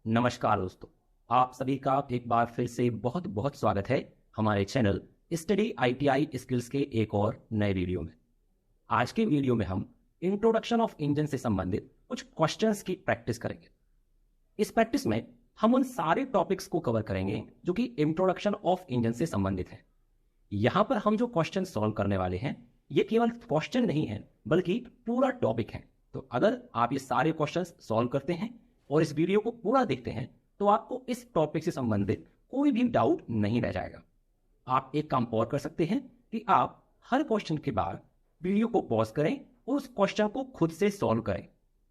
नमस्कार दोस्तों, आप सभी का एक बार फिर से बहुत बहुत स्वागत है हमारे चैनल स्टडी आईटीआई स्किल्स के एक और नए वीडियो में। आज के वीडियो में हम इंट्रोडक्शन ऑफ इंजन से संबंधित कुछ क्वेश्चंस की प्रैक्टिस करेंगे। इस प्रैक्टिस में हम उन सारे टॉपिक्स को कवर करेंगे जो कि इंट्रोडक्शन ऑफ इंजन से संबंधित है। यहाँ पर हम जो क्वेश्चन सॉल्व करने वाले हैं ये केवल क्वेश्चन नहीं है बल्कि पूरा टॉपिक है। तो अगर आप ये सारे क्वेश्चन सॉल्व करते हैं और इस वीडियो को पूरा देखते हैं तो आपको इस टॉपिक से संबंधित कोई भी डाउट नहीं रह जाएगा। आप एक काम और कर सकते हैं कि आप हर क्वेश्चन के बाद वीडियो को पॉज करें और उस क्वेश्चन को खुद से सॉल्व करें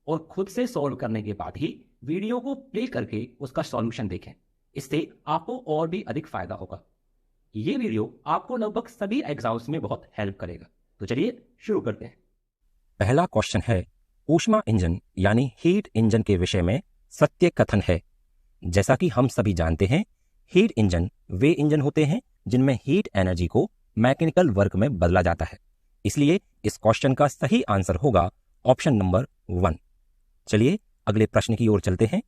और खुद से सॉल्व करने के बाद ही वीडियो को प्ले करके उसका सॉल्यूशन देखें। इससे आपको और भी अधिक फायदा होगा। ये वीडियो आपको लगभग सभी एग्जाम्स में बहुत हेल्प करेगा। तो चलिए शुरू करते हैं। पहला क्वेश्चन है, ऊष्मा इंजन यानी हीट इंजन के विषय में सत्य कथन है। जैसा कि हम सभी जानते हैं, हीट इंजन वे इंजन होते हैं जिनमें हीट एनर्जी को मैकेनिकल वर्क में बदला जाता है। इसलिए इस क्वेश्चन का सही आंसर होगा ऑप्शन नंबर 1। चलिए अगले प्रश्न की ओर चलते हैं।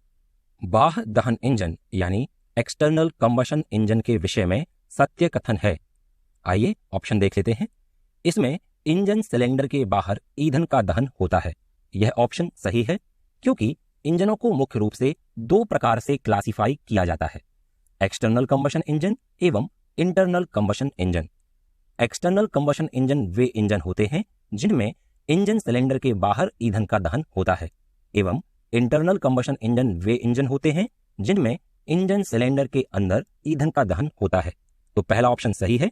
बाह्य दहन इंजन यानी एक्सटर्नल कंबशन इंजन के विषय में सत्य कथन है। आइए ऑप्शन देख लेते हैं। इसमें इंजन सिलेंडर के बाहर ईंधन का दहन होता है। यह ऑप्शन सही है क्योंकि इंजनों को मुख्य रूप से दो प्रकार से क्लासिफाई किया जाता है, एक्सटर्नल कंबशन इंजन एवं internal combustion engine. External combustion engine वे इंजन होते हैं जिनमें इंजन सिलेंडर के बाहर ईंधन का दहन होता है एवं इंटरनल कंबशन इंजन वे इंजन होते हैं जिनमें इंजन सिलेंडर के अंदर ईंधन का दहन होता है। तो पहला ऑप्शन सही है।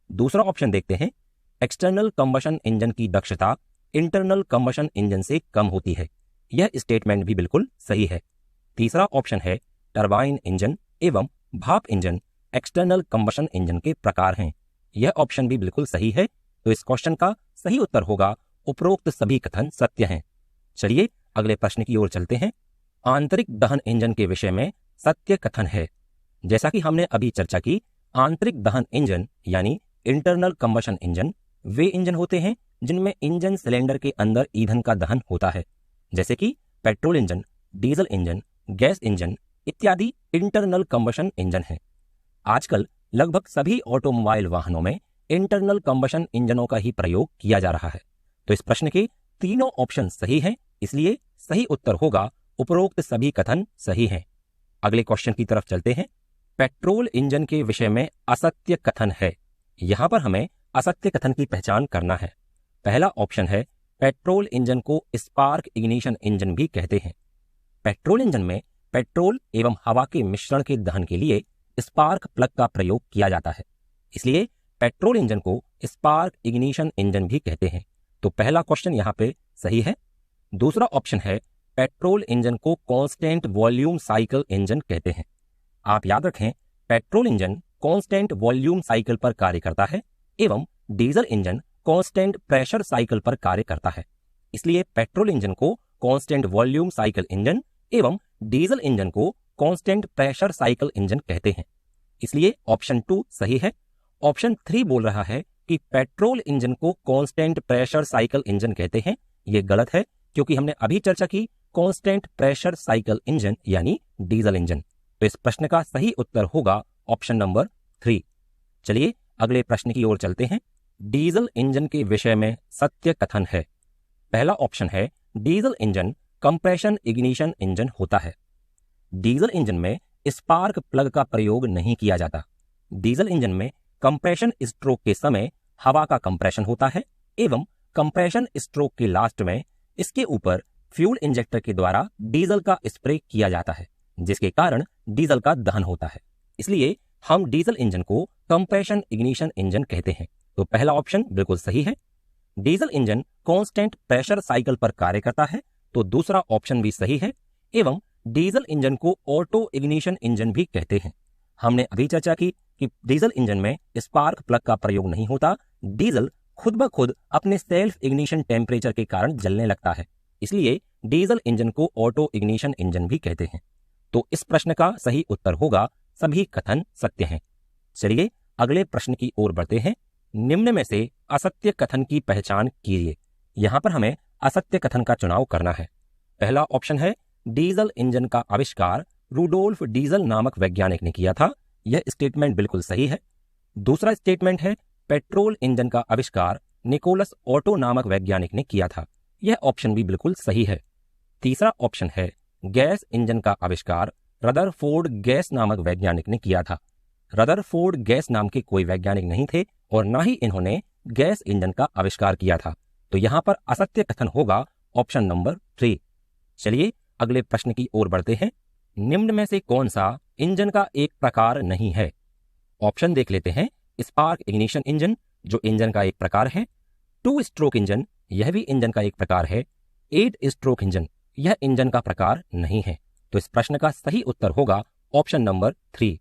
दूसरा ऑप्शन देखते हैं। एक्सटर्नल कंबशन इंजन की दक्षता इंटरनल कंबशन इंजन से कम होती है। यह स्टेटमेंट भी बिल्कुल सही है। तीसरा ऑप्शन है, टरबाइन इंजन एवं भाप इंजन एक्सटर्नल कंबशन इंजन के प्रकार हैं। यह ऑप्शन भी बिल्कुल सही है। तो इस क्वेश्चन का सही उत्तर होगा उपरोक्त सभी कथन सत्य हैं। चलिए अगले प्रश्न की ओर चलते हैं। आंतरिक दहन इंजन के विषय में सत्य कथन है। जैसा कि हमने अभी चर्चा की, आंतरिक दहन इंजन यानी इंटरनल कंबशन इंजन वे इंजन होते हैं जिनमें इंजन सिलेंडर के अंदर ईंधन का दहन होता है, जैसे कि petrol engine, diesel engine, gas engine इत्यादि इंटरनल कंबशन इंजन हैं। आजकल लगभग सभी ऑटोमोबाइल वाहनों में इंटरनल कंबशन इंजनों का ही प्रयोग किया जा रहा है। तो इस प्रश्न के तीनों ऑप्शन सही हैं, इसलिए सही उत्तर होगा उपरोक्त सभी कथन सही हैं। अगले क्वेश्चन की तरफ चलते हैं। पेट्रोल इंजन के विषय में असत्य कथन है। यहां पर हमें असत्य कथन की पहचान करना है। पहला ऑप्शन है, पेट्रोल इंजन को स्पार्क इग्निशन इंजन भी कहते हैं। पेट्रोल इंजन में पेट्रोल एवं हवा के मिश्रण के दहन के लिए स्पार्क प्लग का प्रयोग किया जाता है, इसलिए पेट्रोल इंजन को स्पार्क इग्निशन इंजन भी कहते हैं। तो पहला क्वेश्चन यहाँ पे सही है। दूसरा ऑप्शन है, पेट्रोल इंजन को कांस्टेंट वॉल्यूम साइकिल इंजन कहते हैं। आप याद रखें, petrol engine constant volume cycle पर कार्य करता है एवं diesel engine constant pressure cycle पर कार्य करता है, इसलिए पेट्रोल इंजन को कांस्टेंट वॉल्यूम साइकिल इंजन एवं डीजल इंजन को कांस्टेंट प्रेशर साइकिल इंजन कहते हैं, इसलिए ऑप्शन 2 सही है। ऑप्शन 3 बोल रहा है कि पेट्रोल इंजन को कांस्टेंट प्रेशर साइकिल इंजन कहते हैं। यह गलत है क्योंकि हमने अभी चर्चा की कांस्टेंट प्रेशर साइकिल इंजन यानी डीजल इंजन। तो इस प्रश्न का सही उत्तर होगा ऑप्शन नंबर 3। चलिए अगले प्रश्न की ओर चलते हैं। डीजल इंजन के विषय में सत्य कथन है। पहला ऑप्शन है, diesel engine compression ignition engine होता है। डीजल इंजन में स्पार्क प्लग का प्रयोग नहीं किया जाता। डीजल इंजन में कंप्रेशन स्ट्रोक के समय हवा का कंप्रेशन होता है एवं कंप्रेशन स्ट्रोक के लास्ट में इसके ऊपर फ्यूल इंजेक्टर के द्वारा डीजल का स्प्रे किया जाता है, जिसके कारण डीजल का दहन होता है, इसलिए हम डीजल इंजन को कंप्रेशन इग्निशन इंजन कहते हैं। तो पहला ऑप्शन बिल्कुल सही है। Diesel engine constant pressure cycle पर कार्य करता है, तो दूसरा ऑप्शन भी सही है एवं डीजल इंजन को ऑटो इग्निशन इंजन भी कहते हैं। हमने अभी चर्चा की कि डीजल इंजन में स्पार्क प्लग का प्रयोग नहीं होता। डीजल खुद ब खुद अपने सेल्फ इग्निशन टेम्परेचर के कारण जलने लगता है, इसलिए डीजल इंजन को ऑटो इग्निशन इंजन भी कहते हैं। तो इस प्रश्न का सही उत्तर होगा सभी कथन सत्य हैं। चलिए अगले प्रश्न की ओर बढ़ते हैं। निम्न में से असत्य कथन की पहचान कीजिए। यहां पर हमें असत्य कथन का चुनाव करना है। पहला ऑप्शन है, डीजल इंजन का आविष्कार रूडोल्फ डीजल नामक वैज्ञानिक ने किया था। यह स्टेटमेंट बिल्कुल सही है। दूसरा स्टेटमेंट है पेट्रोल इंजन का आविष्कार निकोलस ऑटो नामक वैज्ञानिक ने किया था। यह ऑप्शन भी बिल्कुल सही है। तीसरा ऑप्शन है गैस इंजन का आविष्कार रदरफोर्ड गैस नामक वैज्ञानिक ने किया था। रदरफोर्ड गैस नाम के कोई वैज्ञानिक नहीं थे और ना ही इन्होंने गैस इंजन का आविष्कार किया था। तो यहां पर असत्य कथन होगा ऑप्शन नंबर 3। चलिए अगले प्रश्न की ओर बढ़ते हैं। निम्न में से कौन सा इंजन का एक प्रकार नहीं है? ऑप्शन देख लेते हैं। स्पार्क इग्निशन इंजन, जो इंजन का एक प्रकार है। 2 स्ट्रोक इंजन, यह भी इंजन का एक प्रकार है। 8 स्ट्रोक इंजन, यह इंजन का प्रकार नहीं है। तो इस प्रश्न का सही उत्तर होगा ऑप्शन नंबर 3।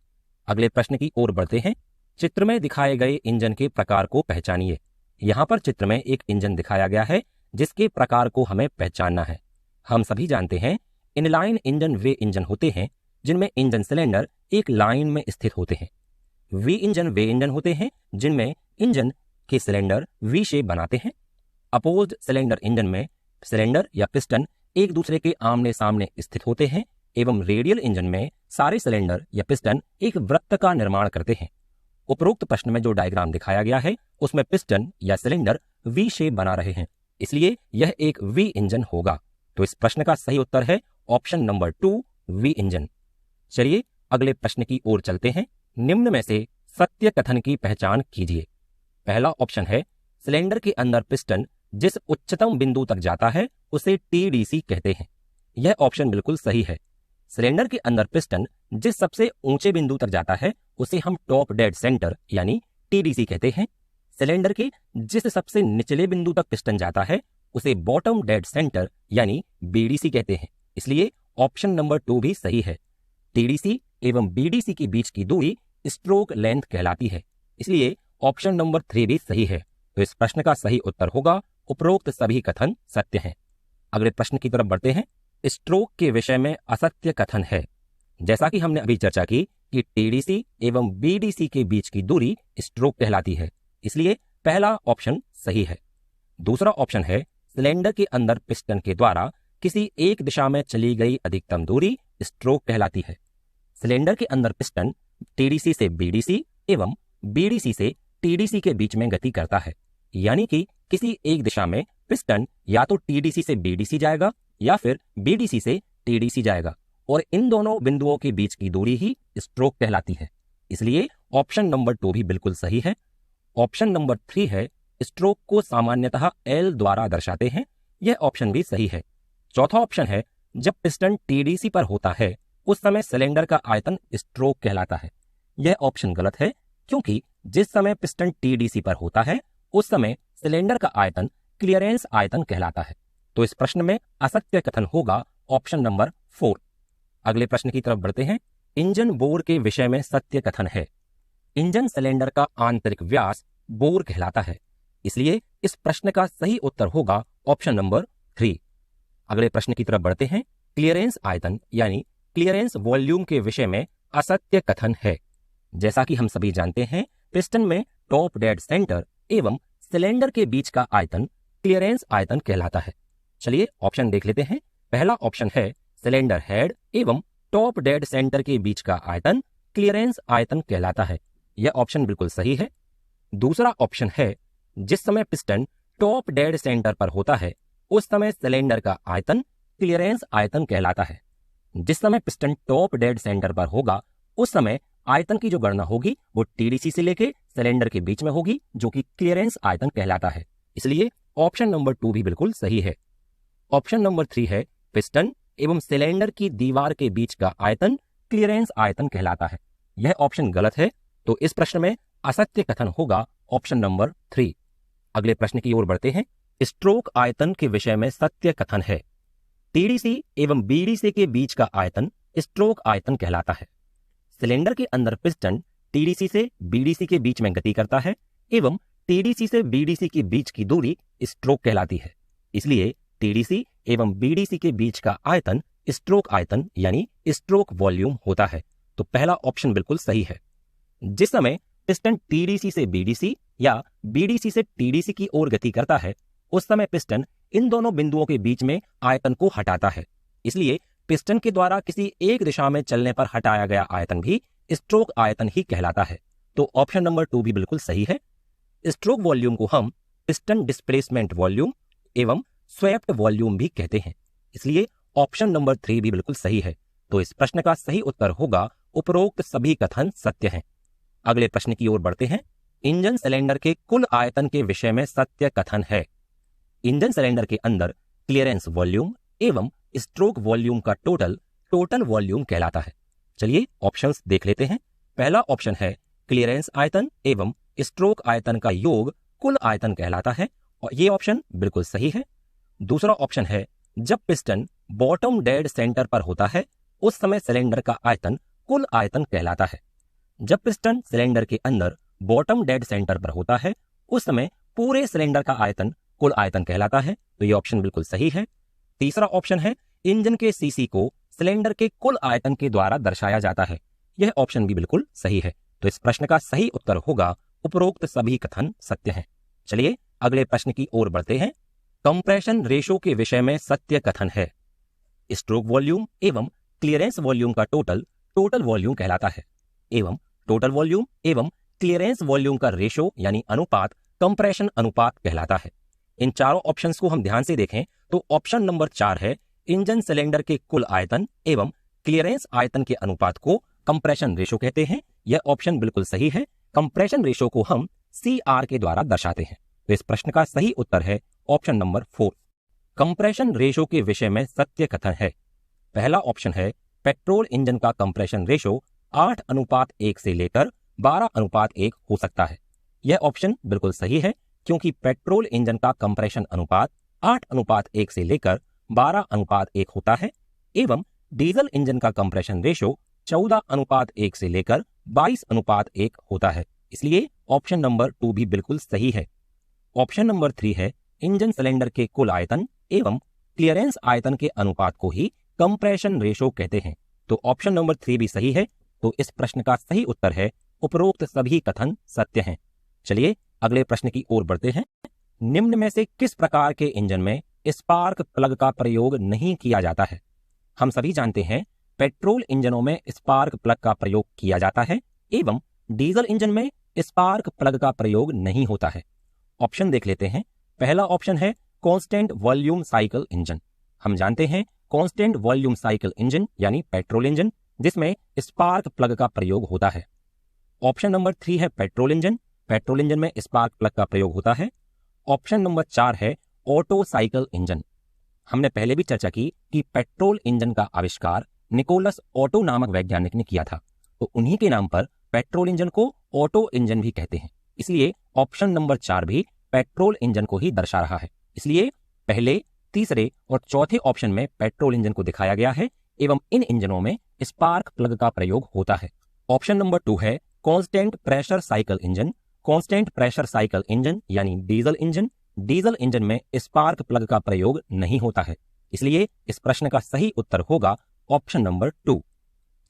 अगले प्रश्न की ओर बढ़ते हैं। चित्र में दिखाए गए इंजन के प्रकार को पहचानिए। यहां पर चित्र में एक इंजन दिखाया गया है जिसके प्रकार को हमें पहचानना है। हम सभी जानते हैं इनलाइन इंजन वे इंजन होते हैं जिनमें इंजन सिलेंडर एक लाइन में स्थित होते हैं। वी इंजन वे इंजन होते हैं जिनमें इंजन के सिलेंडर वी शेप बनाते हैं। अपोज्ड सिलेंडर इंजन में सिलेंडर या पिस्टन एक दूसरे के आमने सामने स्थित होते हैं एवं रेडियल इंजन में सारे सिलेंडर या पिस्टन एक वृत्त का निर्माण करते हैं। उपरोक्त प्रश्न में जो डायग्राम दिखाया गया है उसमें पिस्टन या सिलेंडर वी शेप बना रहे हैं, इसलिए यह एक वी इंजन होगा। तो इस प्रश्न का सही उत्तर है ऑप्शन नंबर 2 वी इंजन। चलिए अगले प्रश्न की ओर चलते हैं। निम्न में से सत्य कथन की पहचान कीजिए। पहला ऑप्शन है सिलेंडर के अंदर पिस्टन जिस उच्चतम बिंदु तक जाता है उसे टीडीसी कहते हैं। यह ऑप्शन बिल्कुल सही है। सिलेंडर के अंदर पिस्टन जिस सबसे ऊंचे बिंदु तक जाता है उसे हम टॉप डेड सेंटर यानी टीडीसी कहते हैं। सिलेंडर के जिस सबसे निचले बिंदु तक पिस्टन जाता है उसे बॉटम डेड सेंटर यानी बीडीसी कहते हैं, इसलिए ऑप्शन नंबर 2 भी सही है। टीडीसी एवं बीडीसी के बीच की दूरी स्ट्रोक लेंथ कहलाती है, इसलिए ऑप्शन नंबर 3 भी सही है। तो इस प्रश्न का सही उत्तर होगा उपरोक्त सभी कथन सत्य हैं। अगले प्रश्न की तरफ बढ़ते हैं। स्ट्रोक के विषय में असत्य कथन है। जैसा कि हमने अभी चर्चा की कि टीडीसी एवं बीडीसी के बीच की दूरी स्ट्रोक कहलाती है, इसलिए पहला ऑप्शन सही है। दूसरा ऑप्शन है सिलेंडर के अंदर पिस्टन के द्वारा किसी एक दिशा में चली गई अधिकतम दूरी स्ट्रोक कहलाती है। सिलेंडर के अंदर पिस्टन टीडीसी से बीडीसी एवं बीडीसी से टीडीसी के बीच में गति करता है, यानी कि किसी एक दिशा में पिस्टन या तो टीडीसी से बीडीसी जाएगा या फिर बीडीसी से टीडीसी जाएगा और इन दोनों बिंदुओं के बीच की दूरी ही स्ट्रोक कहलाती है, इसलिए ऑप्शन नंबर 2 भी बिल्कुल सही है। ऑप्शन नंबर 3 है स्ट्रोक को सामान्यतः एल द्वारा दर्शाते हैं। यह ऑप्शन भी सही है। चौथा ऑप्शन है जब पिस्टन टीडीसी पर होता है उस समय सिलेंडर का आयतन स्ट्रोक कहलाता है। यह ऑप्शन गलत है, क्योंकि जिस समय पिस्टन टीडीसी पर होता है उस समय सिलेंडर का आयतन क्लियरेंस आयतन कहलाता है। तो इस प्रश्न में असत्य कथन होगा ऑप्शन नंबर 4। अगले प्रश्न की तरफ बढ़ते हैं। इंजन बोर के विषय में सत्य कथन है। इंजन सिलेंडर का आंतरिक व्यास बोर कहलाता है, इसलिए इस प्रश्न का सही उत्तर होगा ऑप्शन नंबर 3। अगले प्रश्न की तरफ बढ़ते हैं। क्लियरेंस आयतन यानी क्लियरेंस वॉल्यूम के विषय में असत्य कथन है। जैसा कि हम सभी जानते हैं पिस्टन में टॉप डेड सेंटर एवं सिलेंडर के बीच का आयतन क्लियरेंस आयतन कहलाता है। चलिए ऑप्शन देख लेते हैं। पहला ऑप्शन है सिलेंडर हेड एवं टॉप डेड सेंटर के बीच का आयतन क्लियरेंस आयतन कहलाता है। यह ऑप्शन बिल्कुल सही है। दूसरा ऑप्शन है जिस समय पिस्टन टॉप डेड सेंटर पर होता है उस समय सिलेंडर का आयतन क्लियरेंस आयतन कहलाता है। जिस समय पिस्टन टॉप डेड सेंटर पर होगा उस समय आयतन की जो गणना होगी वो टीडीसी से लेके सिलेंडर के बीच में होगी, जो कि क्लियरेंस आयतन कहलाता है, इसलिए ऑप्शन नंबर 2 भी बिल्कुल सही है। ऑप्शन नंबर 3 है पिस्टन एवं सिलेंडर की दीवार के बीच का आयतन क्लियरेंस आयतन कहलाता है। यह ऑप्शन गलत है, तो इस प्रश्न में असत्य कथन होगा ऑप्शन नंबर 3। अगले प्रश्न की ओर बढ़ते हैं। स्ट्रोक आयतन के विषय में सत्य कथन है। टीडीसी एवं बीडीसी के बीच का आयतन स्ट्रोक आयतन कहलाता है। सिलेंडर के अंदर पिस्टन टीडीसी से बीडीसी के बीच में गति करता है एवं टीडीसी से बीडीसी के बीच की दूरी स्ट्रोक कहलाती है, इसलिए टीडीसी एवं बीडीसी के बीच का आयतन स्ट्रोक आयतन यानी स्ट्रोक वॉल्यूम होता है। तो पहला ऑप्शन बिल्कुल सही है। जिस समय पिस्टन टीडीसी से बीडीसी या बीडीसी से टीडीसी की ओर गति करता है उस समय पिस्टन इन दोनों बिंदुओं के बीच में आयतन को हटाता है, इसलिए पिस्टन के द्वारा किसी एक दिशा में चलने पर हटाया गया आयतन भी स्ट्रोक आयतन ही कहलाता है। तो ऑप्शन नंबर 2 भी बिल्कुल सही है। स्ट्रोक वॉल्यूम को हम पिस्टन डिस्प्लेसमेंट वॉल्यूम एवं स्वेप्ट वॉल्यूम भी कहते हैं, इसलिए ऑप्शन नंबर 3 भी बिल्कुल सही है। तो इस प्रश्न का सही उत्तर होगा उपरोक्त सभी कथन सत्य हैं। अगले प्रश्न की ओर बढ़ते हैं। इंजन सिलेंडर के कुल आयतन के विषय में सत्य कथन है। इंजन सिलेंडर के अंदर क्लियरेंस वॉल्यूम एवं स्ट्रोक वॉल्यूम का टोटल वॉल्यूम कहलाता है। चलिए ऑप्शंस देख लेते हैं। पहला ऑप्शन है क्लियरेंस आयतन एवं स्ट्रोक आयतन का योग कुल आयतन कहलाता है, और ये ऑप्शन बिल्कुल सही है। दूसरा ऑप्शन है जब पिस्टन बॉटम डेड सेंटर पर होता है उस समय सिलेंडर का आयतन कुल आयतन कहलाता है। जब पिस्टन सिलेंडर के अंदर बॉटम डेड सेंटर पर होता है उस समय पूरे सिलेंडर का आयतन कुल आयतन कहलाता है, तो ये ऑप्शन बिल्कुल सही है। तीसरा ऑप्शन है इंजन के सीसी को सिलेंडर के कुल आयतन के द्वारा दर्शाया जाता है, यह ऑप्शन भी बिल्कुल सही है। तो इस प्रश्न का सही उत्तर होगा उपरोक्त सभी कथन सत्य हैं। चलिए अगले प्रश्न की ओर बढ़ते हैं। कंप्रेशन रेशो के विषय में सत्य कथन है। स्ट्रोक वॉल्यूम एवं क्लियरेंस वॉल्यूम का टोटल वॉल्यूम कहलाता है, एवं टोटल वॉल्यूम एवं क्लियरेंस वॉल्यूम का रेशो यानी अनुपात कंप्रेशन अनुपात कहलाता है। इन चारों ऑप्शंस को हम ध्यान से देखें तो ऑप्शन नंबर 4 है इंजन सिलेंडर के कुल आयतन एवं क्लियरेंस आयतन के अनुपात को कंप्रेशन रेशो कहते हैं। यह ऑप्शन बिल्कुल सही है। कंप्रेशन रेशो को हम CR के द्वारा दर्शाते हैं। तो इस प्रश्न का सही उत्तर है ऑप्शन नंबर 4। कंप्रेशन रेशो के विषय में सत्य कथन है। पहला ऑप्शन है पेट्रोल इंजन का कंप्रेशन रेशो 8:1 से लेकर 12:1 हो सकता है। यह ऑप्शन बिल्कुल सही है, क्योंकि पेट्रोल इंजन का कंप्रेशन अनुपात 8:1 से लेकर 12:1 होता है, एवं डीजल इंजन का कंप्रेशन रेशो 14:1 से लेकर 22:1 होता है। इसलिए ऑप्शन नंबर 2 भी बिल्कुल सही है। ऑप्शन नंबर 3 है इंजन सिलेंडर के कुल आयतन एवं क्लियरेंस आयतन के अनुपात को ही कंप्रेशन रेशो कहते हैं। तो ऑप्शन नंबर 3 भी सही है। तो इस प्रश्न का सही उत्तर है उपरोक्त सभी कथन सत्य हैं। चलिए अगले प्रश्न की ओर बढ़ते हैं। निम्न में से किस प्रकार के इंजन में स्पार्क प्लग का प्रयोग नहीं किया जाता है? हम सभी जानते हैं पेट्रोल इंजनों में स्पार्क प्लग का प्रयोग किया जाता है, एवं डीजल इंजन में स्पार्क प्लग का प्रयोग नहीं होता है। ऑप्शन देख लेते हैं। पहला ऑप्शन है कांस्टेंट वॉल्यूम साइकिल इंजन। हम जानते हैं कांस्टेंट वॉल्यूम साइकिल इंजन यानी पेट्रोल इंजन, जिसमें स्पार्क प्लग का प्रयोग होता है। ऑप्शन नंबर 3 है पेट्रोल इंजन। पेट्रोल इंजन में स्पार्क प्लग का प्रयोग होता है। ऑप्शन नंबर 4 है ऑटो साइकिल इंजन। हमने पहले भी चर्चा की कि पेट्रोल इंजन का आविष्कार निकोलस ऑटो नामक वैज्ञानिक ने किया था, तो उन्हीं के नाम पर पेट्रोल इंजन को ऑटो इंजन भी कहते हैं। इसलिए ऑप्शन नंबर 4 भी पेट्रोल इंजन को ही दर्शा रहा है। इसलिए पहले, तीसरे और चौथे ऑप्शन में पेट्रोल इंजन को दिखाया गया है, एवं इन इंजनों में स्पार्क प्लग का प्रयोग होता है। ऑप्शन नंबर 2 है constant pressure cycle engine. Constant pressure cycle engine यानी डीजल इंजन। डीजल इंजन में स्पार्क प्लग का प्रयोग नहीं होता है। इसलिए इस प्रश्न का सही उत्तर होगा ऑप्शन नंबर 2।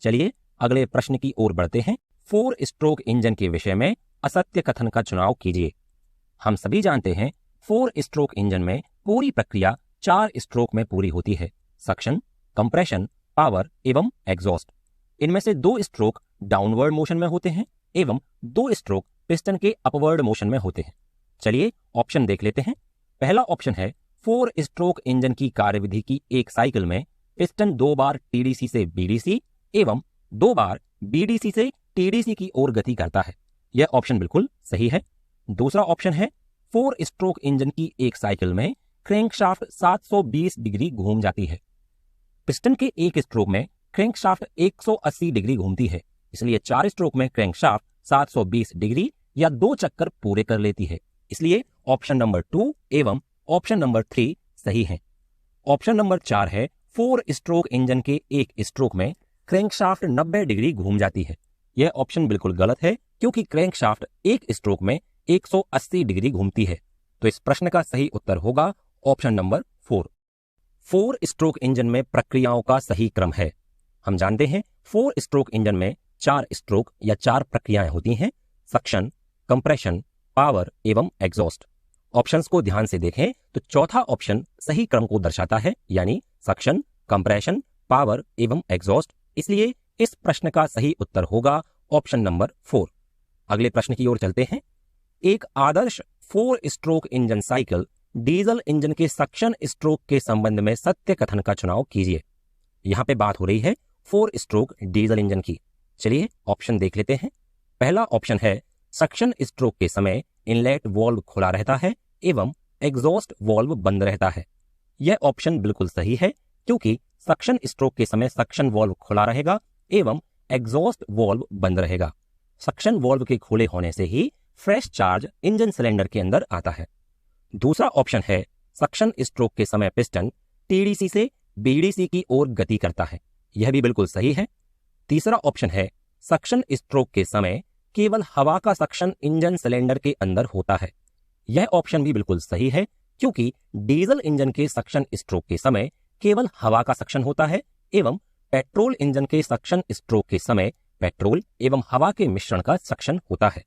चलिए अगले प्रश्न की ओर बढ़ते हैं। 4 स्ट्रोक इंजन के विषय में असत्य कथन का चुनाव कीजिए। हम सभी जानते हैं 4 स्ट्रोक इंजन में पूरी प्रक्रिया 4 स्ट्रोक में पूरी होती है, सक्शन, कंप्रेशन, पावर एवं एग्जॉस्ट। इनमें से 2 स्ट्रोक डाउनवर्ड मोशन में होते हैं एवं 2 स्ट्रोक पिस्टन के अपवर्ड मोशन में होते हैं। चलिए ऑप्शन देख लेते हैं। पहला ऑप्शन है 4 स्ट्रोक इंजन की कार्यविधि की एक साइकिल में पिस्टन 2 बार TDC से BDC एवं 2 बार BDC से TDC की ओर गति करता है। यह ऑप्शन बिल्कुल सही है। दूसरा ऑप्शन है 4 स्ट्रोक इंजन की एक साइकिल में क्रैंकशाफ्ट 720 डिग्री घूम जाती है। पिस्टन के एक स्ट्रोक में क्रैंकशाफ्ट 180 डिग्री घूमती है, इसलिए 4 स्ट्रोक में क्रैंकशाफ्ट 720 डिग्री या 2 चक्कर पूरे कर लेती है। इसलिए ऑप्शन नंबर 2 एवं ऑप्शन नंबर 3 सही है। ऑप्शन नंबर 4 है 4 स्ट्रोक इंजन के एक स्ट्रोक में क्रैंकशाफ्ट 90 डिग्री घूम जाती है। यह ऑप्शन बिल्कुल गलत है, क्योंकि क्रैंकशाफ्ट एक स्ट्रोक में 180 डिग्री घूमती है। तो इस प्रश्न का सही उत्तर होगा ऑप्शन नंबर 4। 4 स्ट्रोक इंजन में प्रक्रियाओं का सही क्रम है। हम जानते हैं 4 स्ट्रोक इंजन में 4 स्ट्रोक या 4 प्रक्रियाएं होती हैं, सक्शन, कंप्रेशन, पावर एवं एग्जॉस्ट। ऑप्शंस को ध्यान से देखें तो चौथा ऑप्शन सही क्रम को दर्शाता है, यानी सक्शन, कंप्रेशन, पावर एवं एग्जॉस्ट, इसलिए इस प्रश्न का सही उत्तर होगा ऑप्शन नंबर 4। अगले प्रश्न की ओर चलते हैं। एक आदर्श 4 stroke engine cycle diesel engine के सक्शन स्ट्रोक के संबंध में सत्य कथन का चुनाव कीजिए। यहां पे बात हो रही है 4 स्ट्रोक डीजल इंजन की। चलिए ऑप्शन देख लेते हैं। पहला ऑप्शन है सक्शन स्ट्रोक के समय इनलेट वाल्व खुला रहता है एवं एग्जॉस्ट वाल्व बंद रहता है। यह ऑप्शन बिल्कुल सही है, क्योंकि सक्शन स्ट्रोक के समय सक्शन वाल्व खुला रहेगा एवं एग्जॉस्ट वाल्व बंद रहेगा। सक्शन वाल्व के खुले होने से ही फ्रेश चार्ज इंजन सिलेंडर के अंदर आता है। दूसरा ऑप्शन है सक्शन स्ट्रोक के समय पिस्टन टीडीसी से बीडीसी की ओर गति करता है। यह भी बिल्कुल सही है। तीसरा ऑप्शन है सक्शन स्ट्रोक के समय केवल हवा का सक्शन इंजन सिलेंडर के अंदर होता है। यह ऑप्शन भी बिल्कुल सही है, क्योंकि डीजल इंजन के सक्शन स्ट्रोक के समय केवल हवा का सक्शन होता है एवं पेट्रोल इंजन के सक्शन स्ट्रोक के समय पेट्रोल एवं हवा के मिश्रण का सक्शन होता है।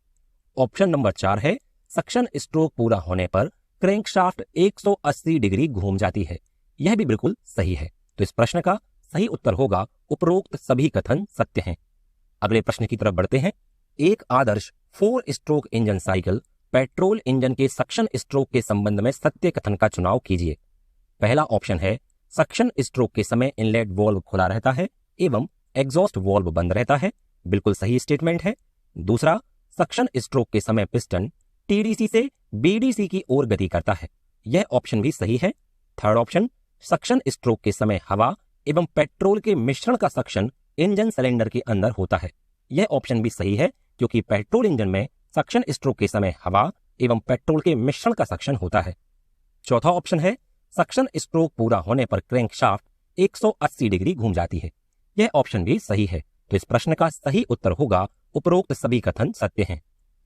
ऑप्शन नंबर 4 है सक्शन स्ट्रोक पूरा होने पर क्रैंकशाफ्ट 180 डिग्री घूम जाती है। यह भी बिल्कुल सही है। तो इस प्रश्न का सही उत्तर होगा उपरोक्त सभी कथन सत्य हैं। अगले प्रश्न की तरफ बढ़ते हैं। एक आदर्श 4 stroke engine cycle petrol engine के सक्शन स्ट्रोक के संबंध में सत्य कथन का चुनाव कीजिए। पहला ऑप्शन है सक्शन स्ट्रोक के समय इनलेट वाल्व खुला रहता है एवं एग्जॉस्ट वाल्व बंद रहता है। बिल्कुल सही स्टेटमेंट है। दूसरा, सक्शन स्ट्रोक के समय पिस्टन टीडीसी से बीडीसी की ओर गति करता है। यह ऑप्शन भी सही है। थर्ड ऑप्शन, सक्शन स्ट्रोक के समय हवा एवं पेट्रोल के मिश्रण का सक्शन इंजन सिलेंडर के अंदर होता है। यह ऑप्शन भी सही है, क्योंकि पेट्रोल इंजन में सक्शन स्ट्रोक के समय हवा एवं पेट्रोल के मिश्रण का सक्शन होता है। चौथा ऑप्शन है सक्शन स्ट्रोक पूरा होने पर क्रैंकशाफ्ट 180 डिग्री घूम जाती है। यह ऑप्शन भी सही है। तो इस प्रश्न का सही उत्तर होगा उपरोक्त सभी कथन सत्य हैं।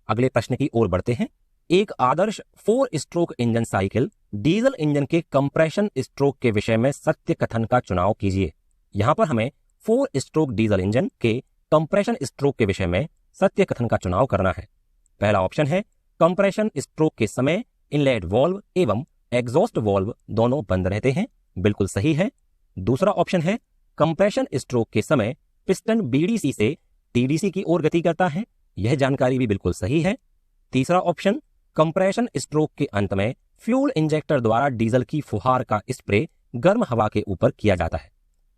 अगले प्रश्न की ओर बढ़ते हैं। एक आदर्श 4 stroke engine cycle diesel engine के कंप्रेशन स्ट्रोक के विषय में सत्य कथन का चुनाव कीजिए। यहां पर हमें 4 स्ट्रोक डीजल इंजन के कंप्रेशन स्ट्रोक के विषय में सत्य कथन का चुनाव करना है। पहला ऑप्शन है कंप्रेशन स्ट्रोक के समय इनलेट वाल्व एवं एग्जॉस्ट वाल्व दोनों बंद रहते हैं। बिल्कुल सही है। दूसरा ऑप्शन है कंप्रेशन स्ट्रोक के समय पिस्टन बीडीसी से टीडीसी की ओर गति करता है। यह जानकारी भी बिल्कुल सही है। तीसरा ऑप्शन, कंप्रेशन स्ट्रोक के अंत में फ्यूल इंजेक्टर द्वारा डीजल की फुहार का स्प्रे गर्म हवा के ऊपर किया जाता है।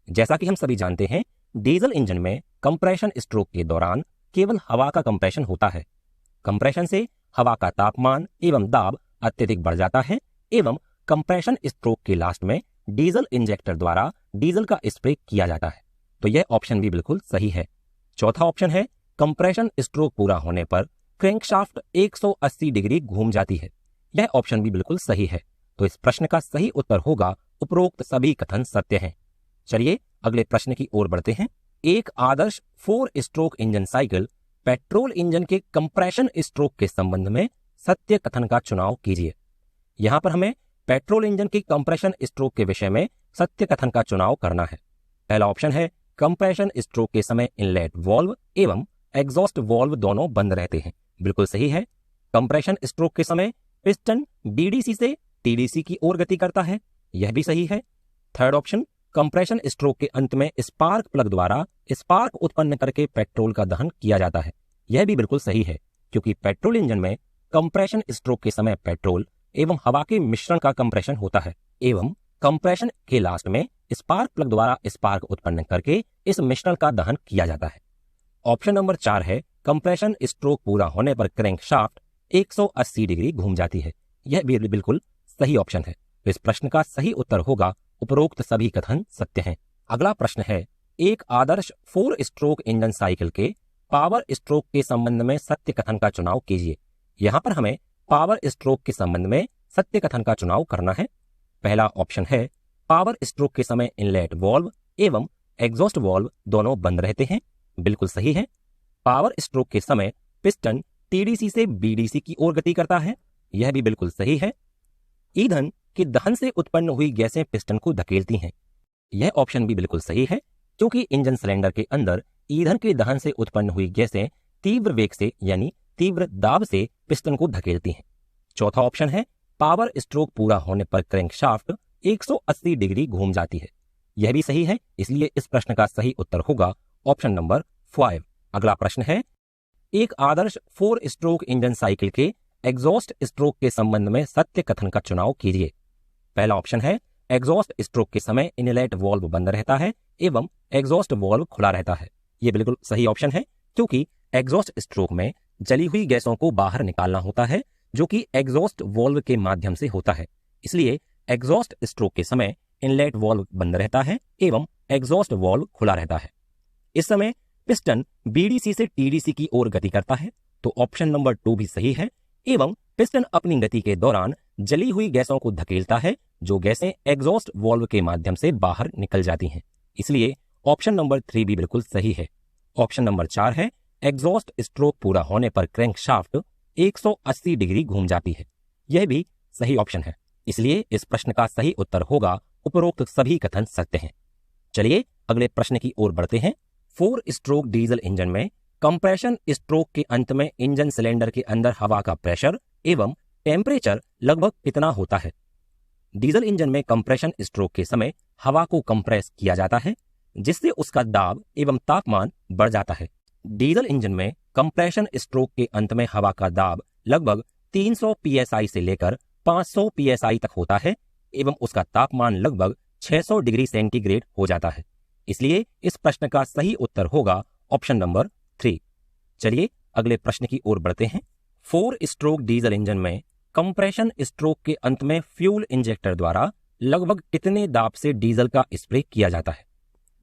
जैसा कि हम सभी जानते हैं, डीजल इंजन में कंप्रेशन स्ट्रोक के दौरान केवल हवा का कंप्रेशन होता है। कंप्रेशन से हवा का तापमान एवं दाब अत्यधिक बढ़ जाता है एवं कंप्रेशन स्ट्रोक के लास्ट में डीजल इंजेक्टर द्वारा डीजल का स्प्रे किया जाता है। तो यह ऑप्शन भी बिल्कुल सही है। चौथा ऑप्शन है कंप्रेशन स्ट्रोक पूरा होने पर क्रैंकशाफ्ट 180 डिग्री घूम जाती है। यह ऑप्शन भी बिल्कुल सही है। तो इस प्रश्न का सही उत्तर होगा उपरोक्त सभी कथन सत्य हैं। चलिए अगले प्रश्न की ओर बढ़ते हैं। एक आदर्श 4 stroke engine cycle petrol engine के कंप्रेशन स्ट्रोक के संबंध में सत्य कथन का चुनाव कीजिए। यहां पर हमें पेट्रोल इंजन की कंप्रेशन स्ट्रोक के विषय में सत्य कथन का चुनाव करना है। पहला ऑप्शन है कंप्रेशन स्ट्रोक के समय इनलेट वाल्व एवं एग्जॉस्ट वाल्व दोनों बंद रहते हैं। बिल्कुल सही है। कंप्रेशन स्ट्रोक के समय पिस्टन बीडीसी से टीडीसी की ओर गति करता है। यह भी सही है। थर्ड ऑप्शन, कंप्रेशन स्ट्रोक के अंत में स्पार्क प्लग द्वारा स्पार्क उत्पन्न करके पेट्रोल का दहन किया जाता है। यह भी बिल्कुल सही है, क्योंकि पेट्रोल इंजन में कंप्रेशन स्ट्रोक के समय पेट्रोल एवं हवा के मिश्रण का कंप्रेशन होता है एवं कंप्रेशन के लास्ट में स्पार्क प्लग द्वारा स्पार्क उत्पन्न करके इस मिश्रण का दहन किया जाता है। ऑप्शन नंबर 4 है कंप्रेशन स्ट्रोक पूरा होने पर क्रैंकशाफ्ट 180 डिग्री घूम जाती है। यह भी बिल्कुल सही ऑप्शन है। तो इस प्रश्न का सही उत्तर होगा उपरोक्त सभी कथन सत्य हैं। अगला प्रश्न है एक आदर्श 4 स्ट्रोक इंजन साइकिल के पावर स्ट्रोक के संबंध में सत्य कथन का चुनाव कीजिए। यहां पर हमें पावर स्ट्रोक के संबंध में सत्य कथन का चुनाव करना है। पहला ऑप्शन है पावर स्ट्रोक के समय इनलेट वाल्व एवं एग्जॉस्ट वाल्व दोनों बंद रहते हैं। बिल्कुल सही है। पावर स्ट्रोक के समय पिस्टन टीडीसी से बीडीसी की ओर गति करता है। यह भी बिल्कुल सही है। ईंधन के दहन से उत्पन्न हुई गैसें पिस्टन को धकेलती हैं। यह ऑप्शन भी बिल्कुल सही है, क्योंकि इंजन सिलेंडर के अंदर ईंधन के दहन से उत्पन्न हुई गैसें तीव्र वेग से यानी तीव्र दाब से पिस्टन को धकेलती हैं। चौथा ऑप्शन है पावर स्ट्रोक पूरा होने पर क्रैंकशाफ्ट 180 डिग्री घूम जाती है। यह भी सही है, इसलिए इस प्रश्न का सही उत्तर होगा ऑप्शन नंबर 5। अगला प्रश्न है, एक आदर्श 4 स्ट्रोक इंजन साइकिल के एग्जॉस्ट स्ट्रोक के संबंध में सत्य कथन का चुनाव कीजिए। पहला ऑप्शन है, एग्जॉस्ट स्ट्रोक के समय इनलेट वाल्व बंद रहता है एवं एग्जॉस्ट वाल्व खुला रहता है। यह बिल्कुल सही ऑप्शन है, क्योंकि एग्जॉस्ट स्ट्रोक में जली हुई गैसों को बाहर निकालना होता है, जो कि एग्जॉस्ट वाल्व के माध्यम से होता है। इसलिए एग्जॉस्ट स्ट्रोक के समय इनलेट वाल्व बंद रहता है एवं एग्जॉस्ट वाल्व खुला रहता है। इस समय पिस्टन बीडीसी से टीडीसी की ओर गति करता है, तो ऑप्शन नंबर 2 भी सही है एवं पिस्टन अपनी गति के दौरान जली हुई गैसों को धकेलता है, जो गैसें एग्जॉस्ट वाल्व के माध्यम से बाहर निकल जाती हैं। इसलिए ऑप्शन नंबर 3 भी बिल्कुल सही है। ऑप्शन नंबर 4 है, एग्जॉस्ट स्ट्रोक पूरा होने पर क्रैंकशाफ्ट 180 डिग्री घूम जाती है। यह भी सही ऑप्शन है, इसलिए इस प्रश्न का सही उत्तर होगा उपरोक्त सभी कथन सत्य हैं। चलिए अगले प्रश्न की ओर बढ़ते हैं। 4 स्ट्रोक डीजल इंजन में कंप्रेशन स्ट्रोक के अंत में इंजन सिलेंडर के अंदर हवा का प्रेशर एवं टेम्परेचर लगभग कितना होता है? डीजल इंजन में कंप्रेशन स्ट्रोक के समय हवा को कंप्रेस किया जाता है, जिससे उसका दाब एवं तापमान बढ़ जाता है। डीजल इंजन में कंप्रेशन स्ट्रोक के अंत में हवा का दाब लगभग 300 psi से लेकर 500 psi तक होता है एवं उसका तापमान लगभग 600 डिग्री सेंटीग्रेड हो जाता है। इसलिए इस प्रश्न का सही उत्तर होगा ऑप्शन नंबर 3। चलिए अगले प्रश्न की ओर बढ़ते हैं। 4 स्ट्रोक डीजल इंजन में कंप्रेशन स्ट्रोक के अंत में फ्यूल इंजेक्टर द्वारा लगभग कितने दाब से डीजल का स्प्रे किया जाता है?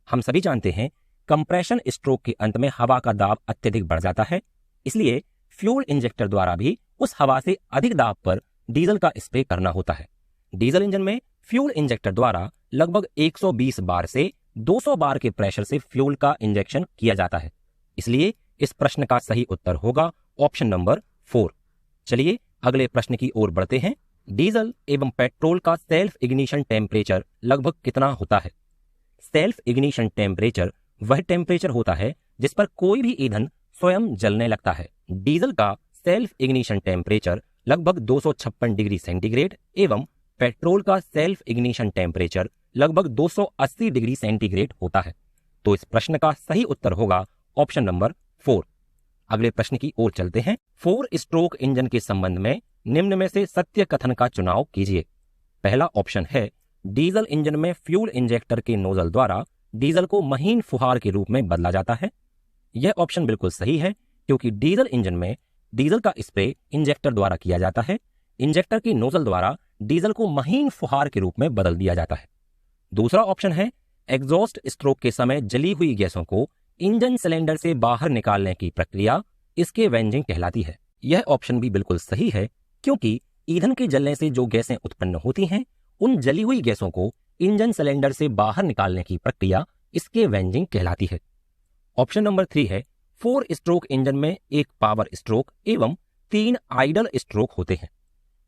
हम सभी जानते हैं कंप्रेशन स्ट्रोक के अंत में हवा का दाब अत्यधिक बढ़ जाता है, इसलिए फ्यूल इंजेक्टर द्वारा भी उस हवा से अधिक दाब पर डीजल का स्प्रे करना होता है। डीजल इंजन में फ्यूल इंजेक्टर द्वारा लगभग 120 बार से 200 बार के प्रेशर से फ्यूल का इंजेक्शन किया जाता है। इसलिए इस प्रश्न का सही उत्तर होगा ऑप्शन नंबर 4। चलिए अगले प्रश्न की ओर बढ़ते हैं। डीजल एवं पेट्रोल का सेल्फ इग्निशन टेम्परेचर लगभग कितना होता है? सेल्फ इग्निशन टेम्परेचर वह टेम्परेचर होता है जिस पर कोई भी ईंधन स्वयं जलने लगता है। डीजल का सेल्फ इग्निशन टेम्परेचर लगभग 256 डिग्री सेंटीग्रेड एवं पेट्रोल का सेल्फ इग्निशन टेम्परेचर लगभग 280 डिग्री सेंटीग्रेड होता है। तो इस प्रश्न का सही उत्तर होगा ऑप्शन नंबर 4। अगले प्रश्न की ओर चलते हैं। 4 स्ट्रोक इंजन के संबंध में निम्न में से सत्य कथन का चुनाव कीजिए। पहला ऑप्शन है, डीजल इंजन में फ्यूल इंजेक्टर के नोजल द्वारा डीजल को महीन फुहार के रूप में बदला जाता है। यह ऑप्शन बिल्कुल सही है, क्योंकि डीजल इंजन में डीजल का स्प्रे इंजेक्टर द्वारा किया जाता है। इंजेक्टर के नोजल द्वारा डीजल को महीन फुहार के रूप में बदल दिया जाता है। दूसरा ऑप्शन है, एग्जॉस्ट स्ट्रोक के समय जली हुई गैसों को इंजन सिलेंडर से बाहर निकालने की प्रक्रिया स्कैवेंजिंग कहलाती है। यह ऑप्शन भी बिल्कुल सही है, क्योंकि ईंधन के जलने से जो गैसें उत्पन्न होती हैं, उन जली हुई गैसों को इंजन सिलेंडर से बाहर निकालने की प्रक्रिया स्कैवेंजिंग कहलाती है। ऑप्शन नंबर 3 है, 4 स्ट्रोक इंजन में एक पावर स्ट्रोक एवं 3 आइडल स्ट्रोक होते हैं।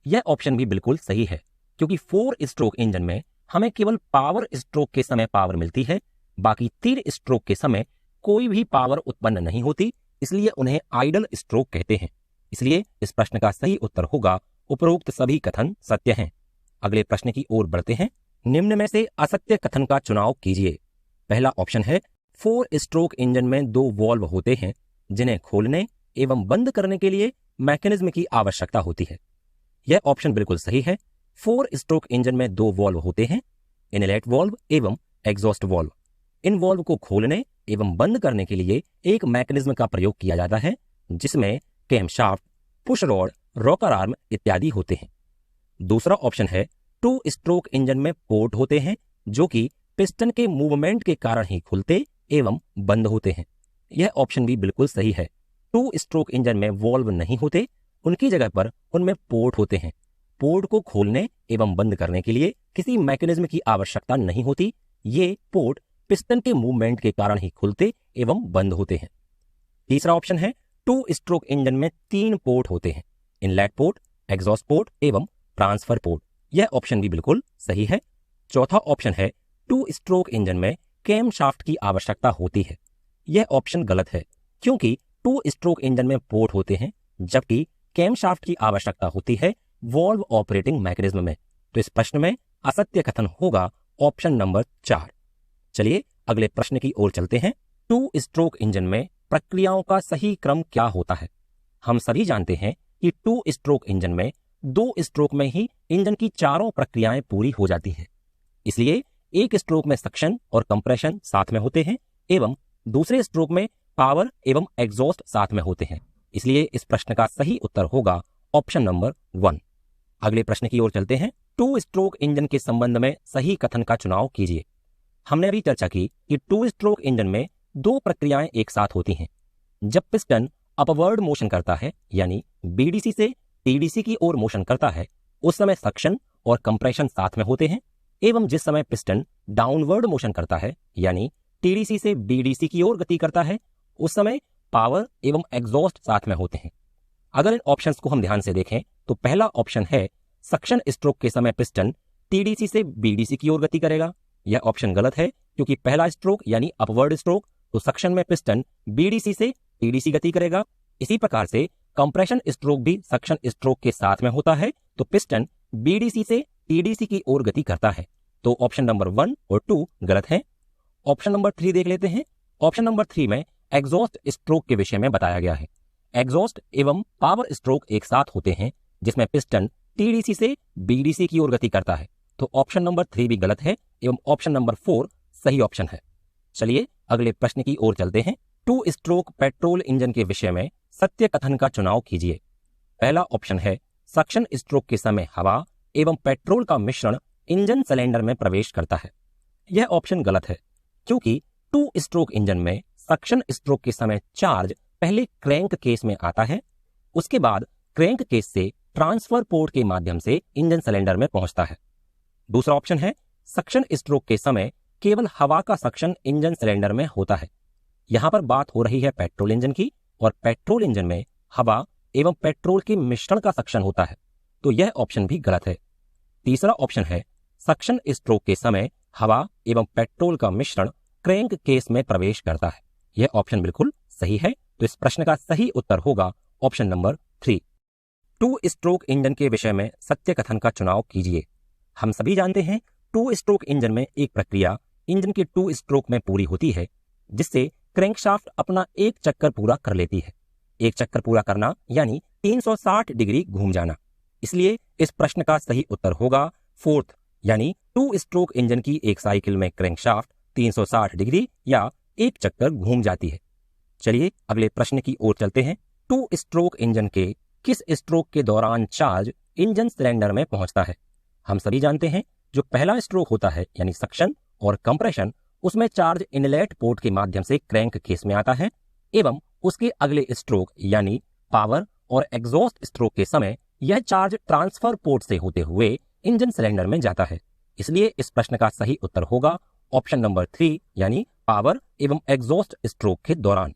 यह ऑप्शन भी बिल्कुल सही है, क्योंकि 4 स्ट्रोक इंजन में हमें केवल पावर स्ट्रोक के समय पावर मिलती है, बाकी 3 स्ट्रोक के समय कोई भी पावर उत्पन्न नहीं होती, इसलिए उन्हें आइडल स्ट्रोक कहते हैं। इसलिए इस प्रश्न का सही उत्तर होगा उपरोक्त सभी कथन सत्य हैं। अगले प्रश्न की ओर बढ़ते हैं। निम्न में से असत्य कथन का चुनाव कीजिए। पहला ऑप्शन है, 4 स्ट्रोक इंजन में 2 वाल्व होते हैं जिन्हें खोलने एवं बंद करने के लिए मैकेनिज्म की आवश्यकता होती है। यह ऑप्शन बिल्कुल सही है। 4 स्ट्रोक इंजन में 2 वाल्व होते हैं, इनलेट वाल्व एवं एग्जॉस्ट वाल्व। इन वाल्व को खोलने एवं बंद करने के लिए एक मैकेनिज्म का प्रयोग किया जाता है, जिसमें camshaft, push rod, rocker arm इत्यादि होते हैं। दूसरा ऑप्शन है, 2 स्ट्रोक इंजन में पोर्ट होते हैं जो कि पिस्टन के मूवमेंट के कारण ही खुलते एवं बंद होते हैं। यह ऑप्शन भी बिल्कुल सही है। 2 स्ट्रोक इंजन में वाल्व नहीं होते, उनकी जगह पर उनमें पोर्ट होते हैं। पोर्ट को खोलने एवं बंद करने के लिए किसी मैकेनिज्म की आवश्यकता नहीं होती। ये पोर्ट पिस्टन के मूवमेंट के कारण ही खुलते एवं बंद होते हैं। तीसरा ऑप्शन है, 2 स्ट्रोक इंजन में 3 पोर्ट होते हैं, इनलेट पोर्ट, एग्जॉस्ट पोर्ट एवं ट्रांसफर पोर्ट। यह ऑप्शन भी बिल्कुल सही है। चौथा ऑप्शन है, 2 स्ट्रोक इंजन में कैम शाफ्ट की आवश्यकता होती है। यह ऑप्शन गलत है, क्योंकि 2 स्ट्रोक इंजन में पोर्ट होते हैं, जबकि कैम शाफ्ट की आवश्यकता होती है वाल्व ऑपरेटिंग मैकेनिज्म में। तो इस प्रश्न में असत्य कथन होगा ऑप्शन नंबर 4। चलिए अगले प्रश्न की ओर चलते हैं। 2 स्ट्रोक इंजन में प्रक्रियाओं का सही क्रम क्या होता है? हम सभी जानते हैं कि 2 स्ट्रोक इंजन में 2 स्ट्रोक में ही इंजन की चारों प्रक्रियाएं पूरी हो जाती हैं। इसलिए एक स्ट्रोक में सक्शन और कंप्रेशन साथ में होते हैं एवं दूसरे स्ट्रोक में पावर एवं एग्जॉस्ट साथ में होते हैं। इसलिए इस प्रश्न का सही उत्तर होगा ऑप्शन नंबर 1। अगले प्रश्न की ओर चलते हैं। 2 स्ट्रोक इंजन के संबंध में सही कथन का चुनाव कीजिए। हमने अभी चर्चा की कि 2 स्ट्रोक इंजन में 2 प्रक्रियाएं एक साथ होती हैं। जब पिस्टन अपवर्ड मोशन करता है यानी बीडीसी से टीडीसी की ओर मोशन करता है, उस समय सक्शन और कंप्रेशन साथ में होते हैं एवं जिस समय पिस्टन डाउनवर्ड मोशन करता है यानी टीडीसी से बीडीसी की ओर गति करता है, उस समय पावर एवं एग्जॉस्ट साथ में होते हैं। अगर इन ऑप्शंस को हम ध्यान से देखें तो पहला ऑप्शन है सक्शन स्ट्रोक के समय पिस्टन टीडीसी से बीडीसी की ओर गति करेगा। यह ऑप्शन गलत है क्योंकि पहला स्ट्रोक यानी अपवर्ड स्ट्रोक तो सक्शन में पिस्टन बीडीसी से टीडीसी गति करेगा। इसी प्रकार से कंप्रेशन स्ट्रोक भी सक्शन स्ट्रोक के साथ में होता है तो पिस्टन बीडीसी से टीडीसी की ओर गति करता है। तो ऑप्शन नंबर 1 और 2 गलत है। ऑप्शन नंबर 3 देख लेते हैं। ऑप्शन नंबर 3 में एग्जॉस्ट स्ट्रोक के विषय में बताया गया है। एग्जॉस्ट एवं पावर स्ट्रोक एक साथ होते हैं जिसमें पिस्टन टीडीसी से बीडीसी की ओर गति करता है। तो ऑप्शन नंबर 3 भी गलत है एवं ऑप्शन नंबर 4 सही ऑप्शन है। चलिए अगले प्रश्न की ओर चलते हैं। 2 स्ट्रोक पेट्रोल इंजन के विषय में सत्य कथन का चुनाव कीजिए। पहला ऑप्शन है सक्शन स्ट्रोक के समय हवा एवं पेट्रोल का मिश्रण इंजन सिलेंडर में प्रवेश करता है। यह ऑप्शन गलत है क्योंकि 2 स्ट्रोक इंजन में सक्शन स्ट्रोक के समय चार्ज पहले क्रैंक केस में आता है, उसके बाद क्रैंक केस से ट्रांसफर पोर्ट के माध्यम से इंजन सिलेंडर में पहुंचता है। दूसरा ऑप्शन है सक्शन स्ट्रोक के समय केवल हवा का सक्शन इंजन सिलेंडर में होता है। यहां पर बात हो रही है पेट्रोल इंजन की और पेट्रोल इंजन में हवा एवं पेट्रोल के मिश्रण का सक्शन होता है, तो यह ऑप्शन भी गलत है। तीसरा ऑप्शन है सक्शन स्ट्रोक के समय हवा एवं पेट्रोल का मिश्रण क्रैंक केस में प्रवेश करता है। यह ऑप्शन बिल्कुल सही है। तो इस प्रश्न का सही उत्तर होगा ऑप्शन नंबर 3। 2 स्ट्रोक इंजन के विषय में सत्य कथन का चुनाव कीजिए। हम सभी जानते हैं 2 स्ट्रोक इंजन में एक प्रक्रिया इंजन के 2 स्ट्रोक में पूरी होती है जिससे क्रैंकशाफ्ट अपना एक चक्कर पूरा कर लेती है। एक चक्कर पूरा करना यानी 360 डिग्री घूम जाना। इसलिए इस प्रश्न का सही उत्तर होगा 4th यानी 2 स्ट्रोक इंजन की एक साइकिल में क्रैंकशाफ्ट 360 डिग्री या एक चक्कर घूम जाती है। चलिए अगले प्रश्न की ओर चलते हैं। 2 स्ट्रोक इंजन के किस स्ट्रोक के दौरान चार्ज इंजन सिलेंडर में पहुंचता है? हम सभी जानते हैं जो पहला स्ट्रोक होता है यानी सक्शन और कंप्रेशन, उसमें चार्ज इनलेट पोर्ट के माध्यम से क्रैंक केस में आता है एवं उसके अगले स्ट्रोक यानी पावर और एग्जॉस्ट स्ट्रोक के समय यह चार्ज ट्रांसफर पोर्ट से होते हुए इंजन सिलेंडर में जाता है। इसलिए इस प्रश्न का सही उत्तर होगा ऑप्शन नंबर 3 यानी पावर एवं एग्जॉस्ट स्ट्रोक के दौरान।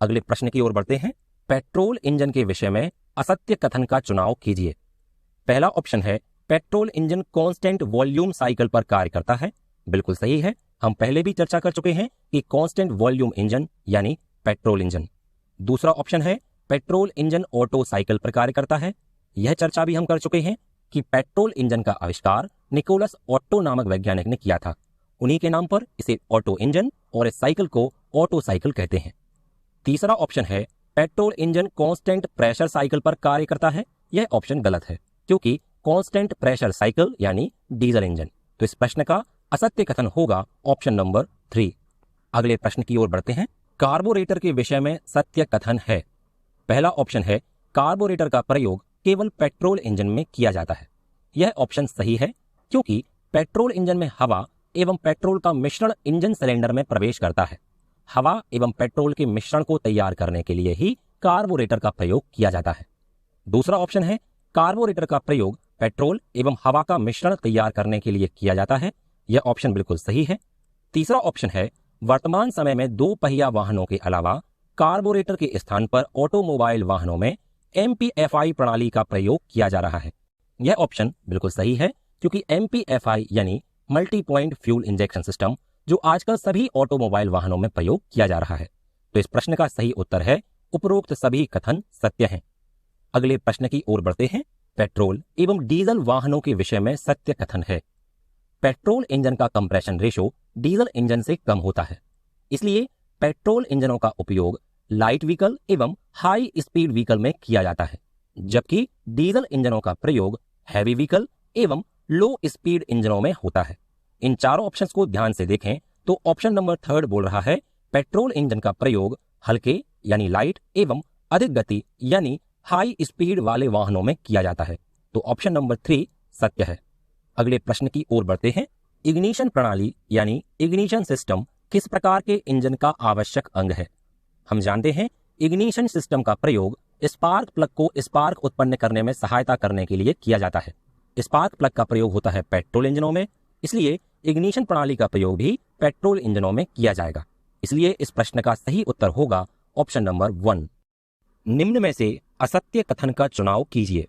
अगले प्रश्न की ओर बढ़ते हैं। पेट्रोल इंजन के विषय में असत्य कथन का चुनाव कीजिए। पहला ऑप्शन है petrol engine constant volume cycle पर कार्य करता है। बिल्कुल सही है। हम पहले भी चर्चा कर चुके हैं कि कांस्टेंट वॉल्यूम इंजन यानी पेट्रोल इंजन। दूसरा ऑप्शन है पेट्रोल इंजन ऑटो साइकिल पर कार्य करता है। यह चर्चा भी हम कर चुके हैं कि पेट्रोल इंजन का आविष्कार निकोलस ऑटो नामक वैज्ञानिक ने किया था। उन्हीं के नाम पर इसे ऑटो इंजन और इस साइकिल को ऑटो साइकिल कहते हैं। तीसरा ऑप्शन है petrol engine constant pressure cycle पर कार्य करता है। यह ऑप्शन गलत है क्योंकि कांस्टेंट प्रेशर साइकिल यानी डीजल इंजन। तो इस प्रश्न का असत्य कथन होगा ऑप्शन नंबर 3। अगले प्रश्न की ओर बढ़ते हैं। कार्बोरेटर के विषय में सत्य कथन है। पहला ऑप्शन है कार्बोरेटर का प्रयोग केवल पेट्रोल इंजन में किया जाता है। यह ऑप्शन सही है क्योंकि पेट्रोल इंजन में हवा एवं पेट्रोल का मिश्रण इंजन सिलेंडर में प्रवेश करता है। हवा एवं पेट्रोल के मिश्रण को तैयार करने के लिए ही कार्बोरेटर का प्रयोग किया जाता है। दूसरा ऑप्शन है कार्बोरेटर का प्रयोग पेट्रोल एवं हवा का मिश्रण तैयार करने के लिए किया जाता है। यह ऑप्शन बिल्कुल सही है। तीसरा ऑप्शन है वर्तमान समय में 2 पहिया वाहनों के अलावा कार्बोरेटर के स्थान पर ऑटोमोबाइल वाहनों में MPFI प्रणाली का प्रयोग किया जा रहा है। यह ऑप्शन बिल्कुल सही है क्योंकि MPFI यानी multi point fuel injection system जो आजकल सभी ऑटोमोबाइल वाहनों में प्रयोग किया जा रहा है। तो इस प्रश्न का सही उत्तर है उपरोक्त सभी कथन सत्य हैं। अगले प्रश्न की ओर बढ़ते हैं। पेट्रोल एवं डीजल वाहनों के विषय में सत्य कथन है। पेट्रोल इंजन का कंप्रेशन रेशो डीजल इंजन से कम होता है। इसलिए पेट्रोल इंजनों का उपयोग लाइट व्हीकल एवं हाई स्पीड व्हीकल में किया जाता है, जबकि डीजल इंजनों का प्रयोग हैवी व्हीकल एवं लो स्पीड इंजनों में होता है। इन चारों ऑप्शंस को ध्यान से देखें तो ऑप्शन नंबर 3 बोल रहा है पेट्रोल इंजन का प्रयोग हल्के यानी लाइट एवं अधिक गति यानी हाई स्पीड वाले वाहनों में किया जाता है। तो ऑप्शन नंबर 3 सत्य है। अगले प्रश्न की ओर बढ़ते हैं। इग्निशन प्रणाली यानी इग्निशन सिस्टम किस प्रकार के इंजन का आवश्यक अंग है? हम जानते हैं इग्निशन सिस्टम का प्रयोग स्पार्क प्लग को स्पार्क उत्पन्न करने में सहायता करने के लिए किया जाता है। स्पार्क प्लग का प्रयोग होता है पेट्रोल इंजनों में, इसलिए इग्निशन प्रणाली का प्रयोग भी पेट्रोल इंजनों में किया जाएगा। इसलिए इस प्रश्न का सही उत्तर होगा ऑप्शन नंबर 1। निम्न में से असत्य कथन का चुनाव कीजिए।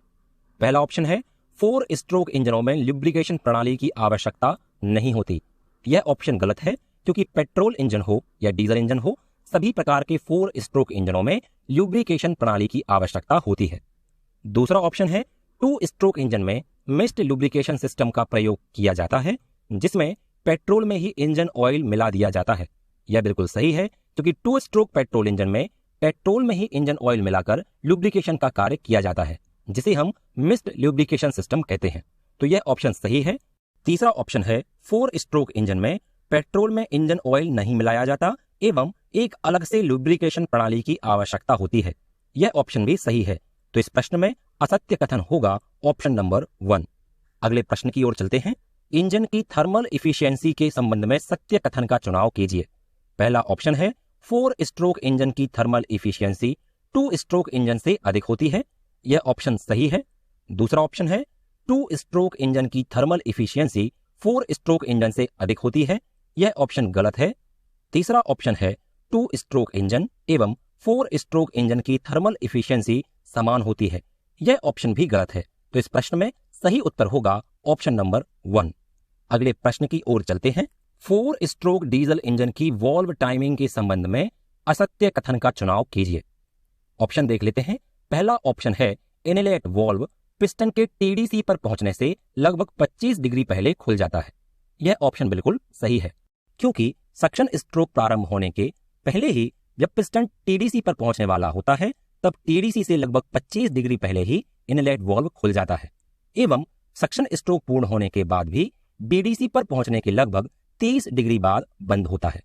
पहला ऑप्शन है 4 स्ट्रोक इंजनों में ल्यूब्रिकेशन प्रणाली की आवश्यकता नहीं होती। यह ऑप्शन गलत है, क्योंकि पेट्रोल इंजन हो या डीजल इंजन हो, सभी प्रकार के 4 स्ट्रोक इंजनों में ल्यूब्रिकेशन प्रणाली की आवश्यकता होती है। दूसरा ऑप्शन है 2 स्ट्रोक इंजन में मिस्ट लुब्रिकेशन सिस्टम का प्रयोग किया जाता है, जिसमें पेट्रोल में ही इंजन ऑयल मिला दिया जाता है। यह बिल्कुल सही है, क्योंकि 2 स्ट्रोक पेट्रोल इंजन में पेट्रोल में ही इंजन ऑयल मिलाकर लुब्रिकेशन का कार्य किया जाता है, जिसे हम मिस्ट लुब्रिकेशन सिस्टम कहते हैं। तो यह ऑप्शन सही है। तीसरा ऑप्शन है 4 स्ट्रोक इंजन में पेट्रोल में इंजन ऑयल नहीं मिलाया जाता एवं एक अलग से लुब्रिकेशन प्रणाली की आवश्यकता होती है। यह ऑप्शन भी सही है। तो इस प्रश्न में असत्य कथन होगा ऑप्शन नंबर 1। अगले प्रश्न की ओर चलते हैं। इंजन की थर्मल इफिशियंसी के संबंध में सत्य कथन का चुनाव कीजिए। पहला ऑप्शन है 4 स्ट्रोक इंजन की थर्मल इफिशियंसी 2 स्ट्रोक इंजन से अधिक होती है। यह ऑप्शन सही है। दूसरा ऑप्शन है 2 स्ट्रोक इंजन की थर्मल इफिशियंसी 4 स्ट्रोक इंजन से अधिक होती है। यह ऑप्शन गलत है। तीसरा ऑप्शन है 2 स्ट्रोक इंजन एवं 4 स्ट्रोक इंजन की थर्मल इफिशियंसी समान होती है। यह ऑप्शन भी गलत है। तो इस प्रश्न में सही उत्तर होगा ऑप्शन नंबर 1। अगले प्रश्न की ओर चलते हैं। 4 स्ट्रोक डीजल इंजन की वॉल्व टाइमिंग के संबंध में असत्य कथन का चुनाव कीजिए। ऑप्शन देख लेते हैं। पहला ऑप्शन है इनलेट वॉल्व पिस्टन के टीडीसी पर पहुंचने से लगभग 25 डिग्री पहले खुल जाता है। यह ऑप्शन बिल्कुल सही है, क्योंकि सक्शन स्ट्रोक प्रारंभ होने के पहले ही जब पिस्टन टीडीसी पर पहुंचने वाला होता है, तब टीडीसी से लगभग 25 डिग्री पहले ही इनलेट वॉल्व खुल जाता है एवं सक्शन स्ट्रोक पूर्ण होने के बाद भी बीडीसी पर पहुंचने के लगभग 30 डिग्री बाद बंद होता है।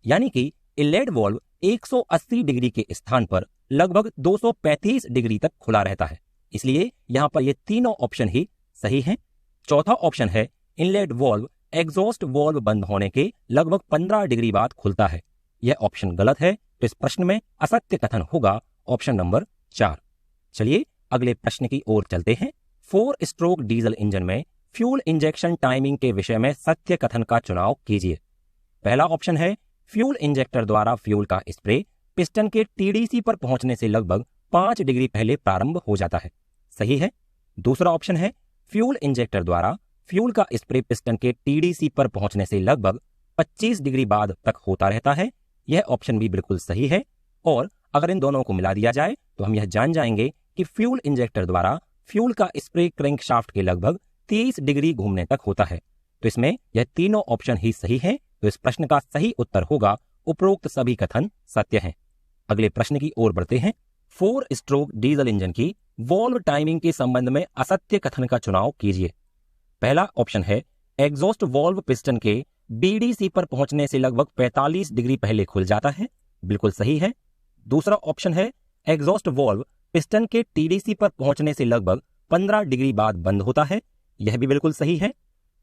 यानी कि इनलेट वॉल्व 180 डिग्री के स्थान पर लगभग 235 डिग्री तक खुला रहता है। इसलिए यहां पर ये तीनों ऑप्शन ही सही हैं। चौथा ऑप्शन है इनलेट वॉल्व एग्जॉस्ट वॉल्व बंद होने के लगभग 15 डिग्री बाद खुलता है। यह ऑप्शन गलत है। तो इस प्रश्न में असत्य कथन होगा ऑप्शन नंबर 4। चलिए अगले प्रश्न की ओर चलते हैं। 4 स्ट्रोक डीजल इंजन में फ्यूल इंजेक्शन टाइमिंग के विषय में सत्य कथन का चुनाव कीजिए। पहला ऑप्शन है फ्यूल इंजेक्टर द्वारा फ्यूल का स्प्रे पिस्टन के टीडीसी पर पहुंचने से लगभग 5 डिग्री पहले प्रारंभ हो जाता है। सही है। दूसरा ऑप्शन है फ्यूल इंजेक्टर द्वारा फ्यूल का स्प्रे पिस्टन के टीडीसी पर पहुंचने से लगभग 25 डिग्री बाद तक होता रहता है। यह ऑप्शन भी बिल्कुल सही है। और अगर इन दोनों को मिला दिया जाए तो हम यह जान जाएंगे कि फ्यूल इंजेक्टर द्वारा फ्यूल का स्प्रे क्रैंकशाफ्ट के लगभग 30 डिग्री घूमने तक होता है। तो इसमें यह तीनों ऑप्शन ही सही है। तो इस प्रश्न का सही उत्तर होगा उपरोक्त सभी कथन सत्य हैं। अगले प्रश्न की ओर बढ़ते हैं। 4 स्ट्रोक डीजल इंजन की वॉल्व टाइमिंग के संबंध में असत्य कथन का चुनाव कीजिए। पहला ऑप्शन है एग्जॉस्ट वॉल्व पिस्टन के बीडीसी पर पहुंचने से लगभग 45 डिग्री पहले खुल जाता है। बिल्कुल सही है। दूसरा ऑप्शन है एग्जॉस्ट वॉल्व पिस्टन के टीडीसी पर पहुंचने से लगभग 15 डिग्री बाद बंद होता है। यह भी बिल्कुल सही है।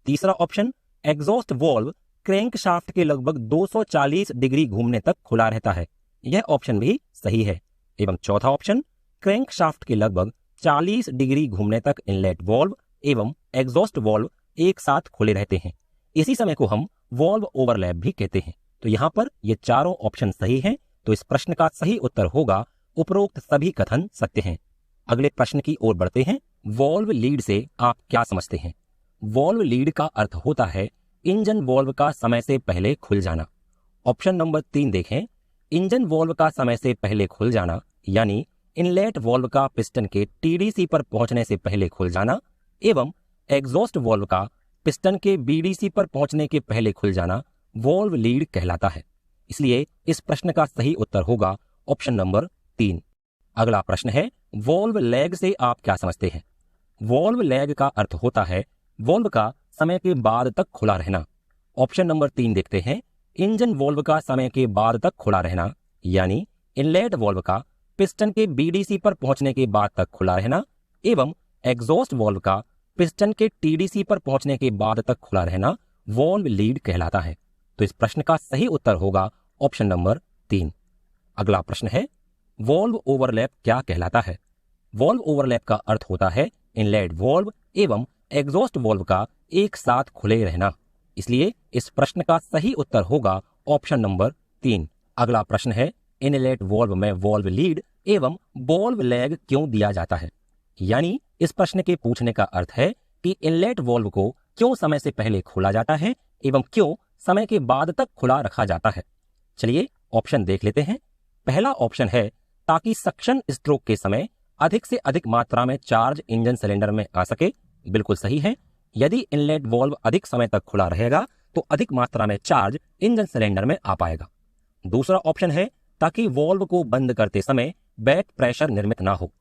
तीसरा ऑप्शन एग्जॉस्ट वॉल्व क्रैंकशाफ्ट के लगभग 240 डिग्री घूमने तक खुला रहता है। यह ऑप्शन भी सही है। एवं चौथा ऑप्शन क्रैंकशाफ्ट के लगभग 40 डिग्री घूमने तक इनलेट वॉल्व एवं एग्जॉस्ट वॉल्व एक साथ खुले रहते हैं। इसी समय को हम वॉल्व ओवरलैप भी कहते हैं। तो यहाँ पर ये चारों ऑप्शन सही हैं। तो इस प्रश्न का सही उत्तर होगा उपरोक्त सभी कथन सत्य हैं। अगले प्रश्न की ओर बढ़ते हैं। वॉल्व लीड से आप क्या समझते हैं? वॉल्व लीड का अर्थ होता है इंजन वॉल्व का समय से पहले खुल जाना। ऑप्शन नंबर 3 देखें। इंजन वॉल्व का समय से पहले खुल जाना यानी इनलेट वॉल्व का पिस्टन के टीडीसी पर पहुंचने से पहले खुल जाना एवं एग्जॉस्ट वॉल्व का पिस्टन के बीडीसी पर पहुंचने के पहले खुल जाना वॉल्व लीड कहलाता है। इसलिए इस प्रश्न का सही उत्तर होगा ऑप्शन नंबर 3। अगला प्रश्न है, वॉल्व लैग से आप क्या समझते हैं? वॉल्व लैग का अर्थ होता है वॉल्व का समय के बाद तक खुला रहना। ऑप्शन नंबर 3 देखते हैं, इंजन वॉल्व का समय के बाद तक खुला रहना, यानी इनलेट वॉल्व का पिस्टन के बीडीसी पर पहुंचने के बाद तक खुला रहना एवं एग्जॉस्ट वॉल्व का पिस्टन के टीडीसी पर पहुंचने के बाद तक खुला रहना वॉल्व लीड कहलाता है। तो इस प्रश्न का सही उत्तर होगा ऑप्शन नंबर 3। अगला प्रश्न है, वॉल्व ओवरलैप क्या कहलाता है? वॉल्व ओवरलैप का अर्थ होता है इनलेट वॉल्व एवं एग्जॉस्ट वॉल्व का एक साथ खुले रहना। इसलिए इस प्रश्न का सही उत्तर होगा ऑप्शन नंबर 3। अगला प्रश्न है, इनलेट वॉल्व में वॉल्व लीड एवं वॉल्व लैग क्यों दिया जाता है? यानी इस प्रश्न के पूछने का अर्थ है कि इनलेट वॉल्व को क्यों समय से पहले खोला जाता है एवं क्यों समय के बाद तक खुला रखा जाता है। चलिए ऑप्शन देख लेते हैं। पहला ऑप्शन है ताकि सक्शन स्ट्रोक के समय अधिक से अधिक मात्रा में चार्ज इंजन सिलेंडर में आ सके। बिल्कुल सही है। यदि इनलेट वॉल्व अधिक समय तक खुला रहेगा तो अधिक मात्रा में चार्ज इंजन सिलेंडर में आ पाएगा। दूसरा ऑप्शन है ताकि वॉल्व को बंद करते समय बैक प्रेशर निर्मित ना हो।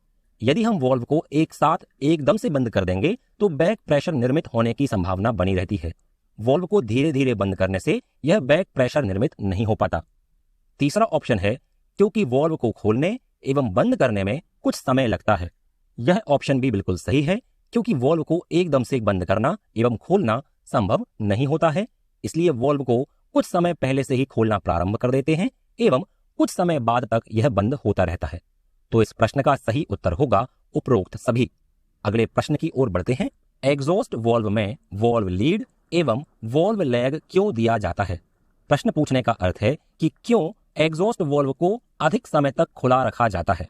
यदि हम वॉल्व को एक साथ एकदम से बंद कर देंगे तो बैक प्रेशर निर्मित होने की संभावना बनी रहती है। वॉल्व को धीरे धीरे बंद करने से यह बैक प्रेशर निर्मित नहीं हो पाता। तीसरा ऑप्शन है क्योंकि वॉल्व को खोलने एवं बंद करने में कुछ समय लगता है। यह ऑप्शन भी बिल्कुल सही है, क्योंकि वॉल्व को एकदम से बंद करना एवं खोलना संभव नहीं होता है। इसलिए वॉल्व को कुछ समय पहले से ही खोलना प्रारंभ कर देते हैं एवं कुछ समय बाद तक यह बंद होता रहता है। तो इस प्रश्न का सही उत्तर होगा उपरोक्त सभी। अगले प्रश्न की ओर बढ़ते हैं। एग्जॉस्ट वॉल्व में वॉल्व लीड एवं वॉल्व लैग क्यों दिया जाता है? प्रश्न पूछने का अर्थ है कि क्यों एग्जॉस्ट वॉल्व को अधिक समय तक खुला रखा जाता है।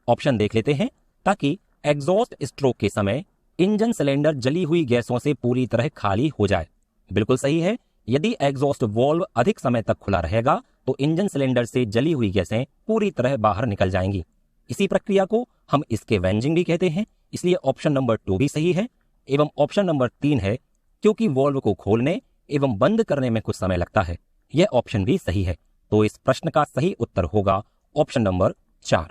ऑप्शन देख लेते हैं। ताकि एग्जॉस्ट स्ट्रोक के समय इंजन सिलेंडर जली हुई गैसों से पूरी तरह खाली हो जाए। बिल्कुल सही है। यदि एग्जॉस्ट वॉल्व अधिक समय तक खुला रहेगा तो इंजन सिलेंडर से जली हुई गैसें पूरी तरह बाहर निकल जाएंगी। इसी प्रक्रिया को हम इसके वेंजिंग भी कहते हैं। इसलिए ऑप्शन नंबर 2 भी सही है। एवं ऑप्शन नंबर 3 है क्योंकि वॉल्व को खोलने एवं बंद करने में कुछ समय लगता है। यह ऑप्शन भी सही है। तो इस प्रश्न का सही उत्तर होगा ऑप्शन नंबर 4।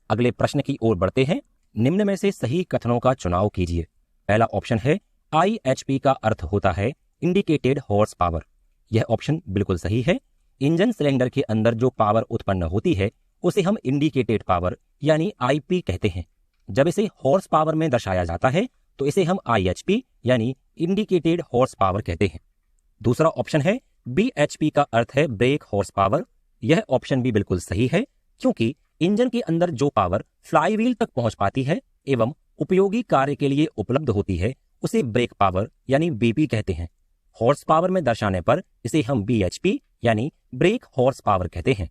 अगले प्रश्न की ओर बढ़ते हैं। निम्न में से सही कथनों का चुनाव कीजिए। पहला ऑप्शन है IHP का अर्थ होता है इंडिकेटेड हॉर्स पावर। यह ऑप्शन बिल्कुल सही है। इंजन सिलेंडर के अंदर जो पावर उत्पन्न होती है उसे हम इंडिकेटेड पावर यानी IP कहते हैं। जब इसे हॉर्स पावर में दर्शाया जाता है तो इसे हम IHP यानी इंडिकेटेड हॉर्स पावर कहते हैं। दूसरा ऑप्शन है BHP का अर्थ है ब्रेक हॉर्स पावर। यह ऑप्शन भी बिल्कुल सही है, क्योंकि इंजन के अंदर जो पावर फ्लाईव्हील तक पहुंच पाती है एवं उपयोगी कार्य के लिए उपलब्ध होती है उसे ब्रेक पावर यानी BP कहते हैं। हॉर्स पावर में दर्शाने पर इसे हम BHP यानी ब्रेक हॉर्स पावर कहते हैं।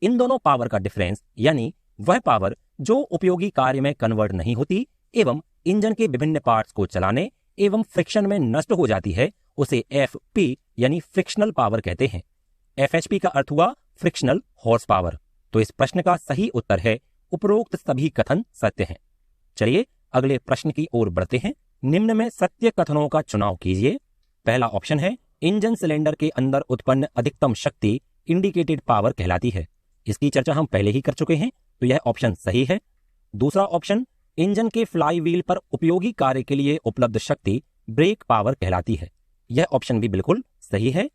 इन दोनों पावर का डिफरेंस यानी वह पावर जो उपयोगी कार्य में कन्वर्ट नहीं होती एवं इंजन के विभिन्न पार्ट्स को चलाने एवं फ्रिक्शन में नष्ट हो जाती है उसे FP यानी फ्रिक्शनल पावर कहते हैं। FHP का अर्थ हुआ फ्रिक्शनल हॉर्स पावर। तो इस प्रश्न का सही उत्तर है उपरोक्त सभी कथन सत्य हैं। चलिए अगले प्रश्न की ओर बढ़ते हैं। निम्न में सत्य कथनों का चुनाव कीजिए। पहला ऑप्शन है इंजन सिलेंडर के अंदर उत्पन्न अधिकतम शक्ति इंडिकेटेड पावर कहलाती है। इसकी चर्चा हम पहले ही कर चुके हैं, तो यह ऑप्शन सही है। दूसरा ऑप्शन इंजन के फ्लाई व्हील पर उपयोगी कार्य के लिए उपलब्ध शक्ति ब्रेक पावर कहलाती है। यह ऑप्शन भी बिल्कुल सही है।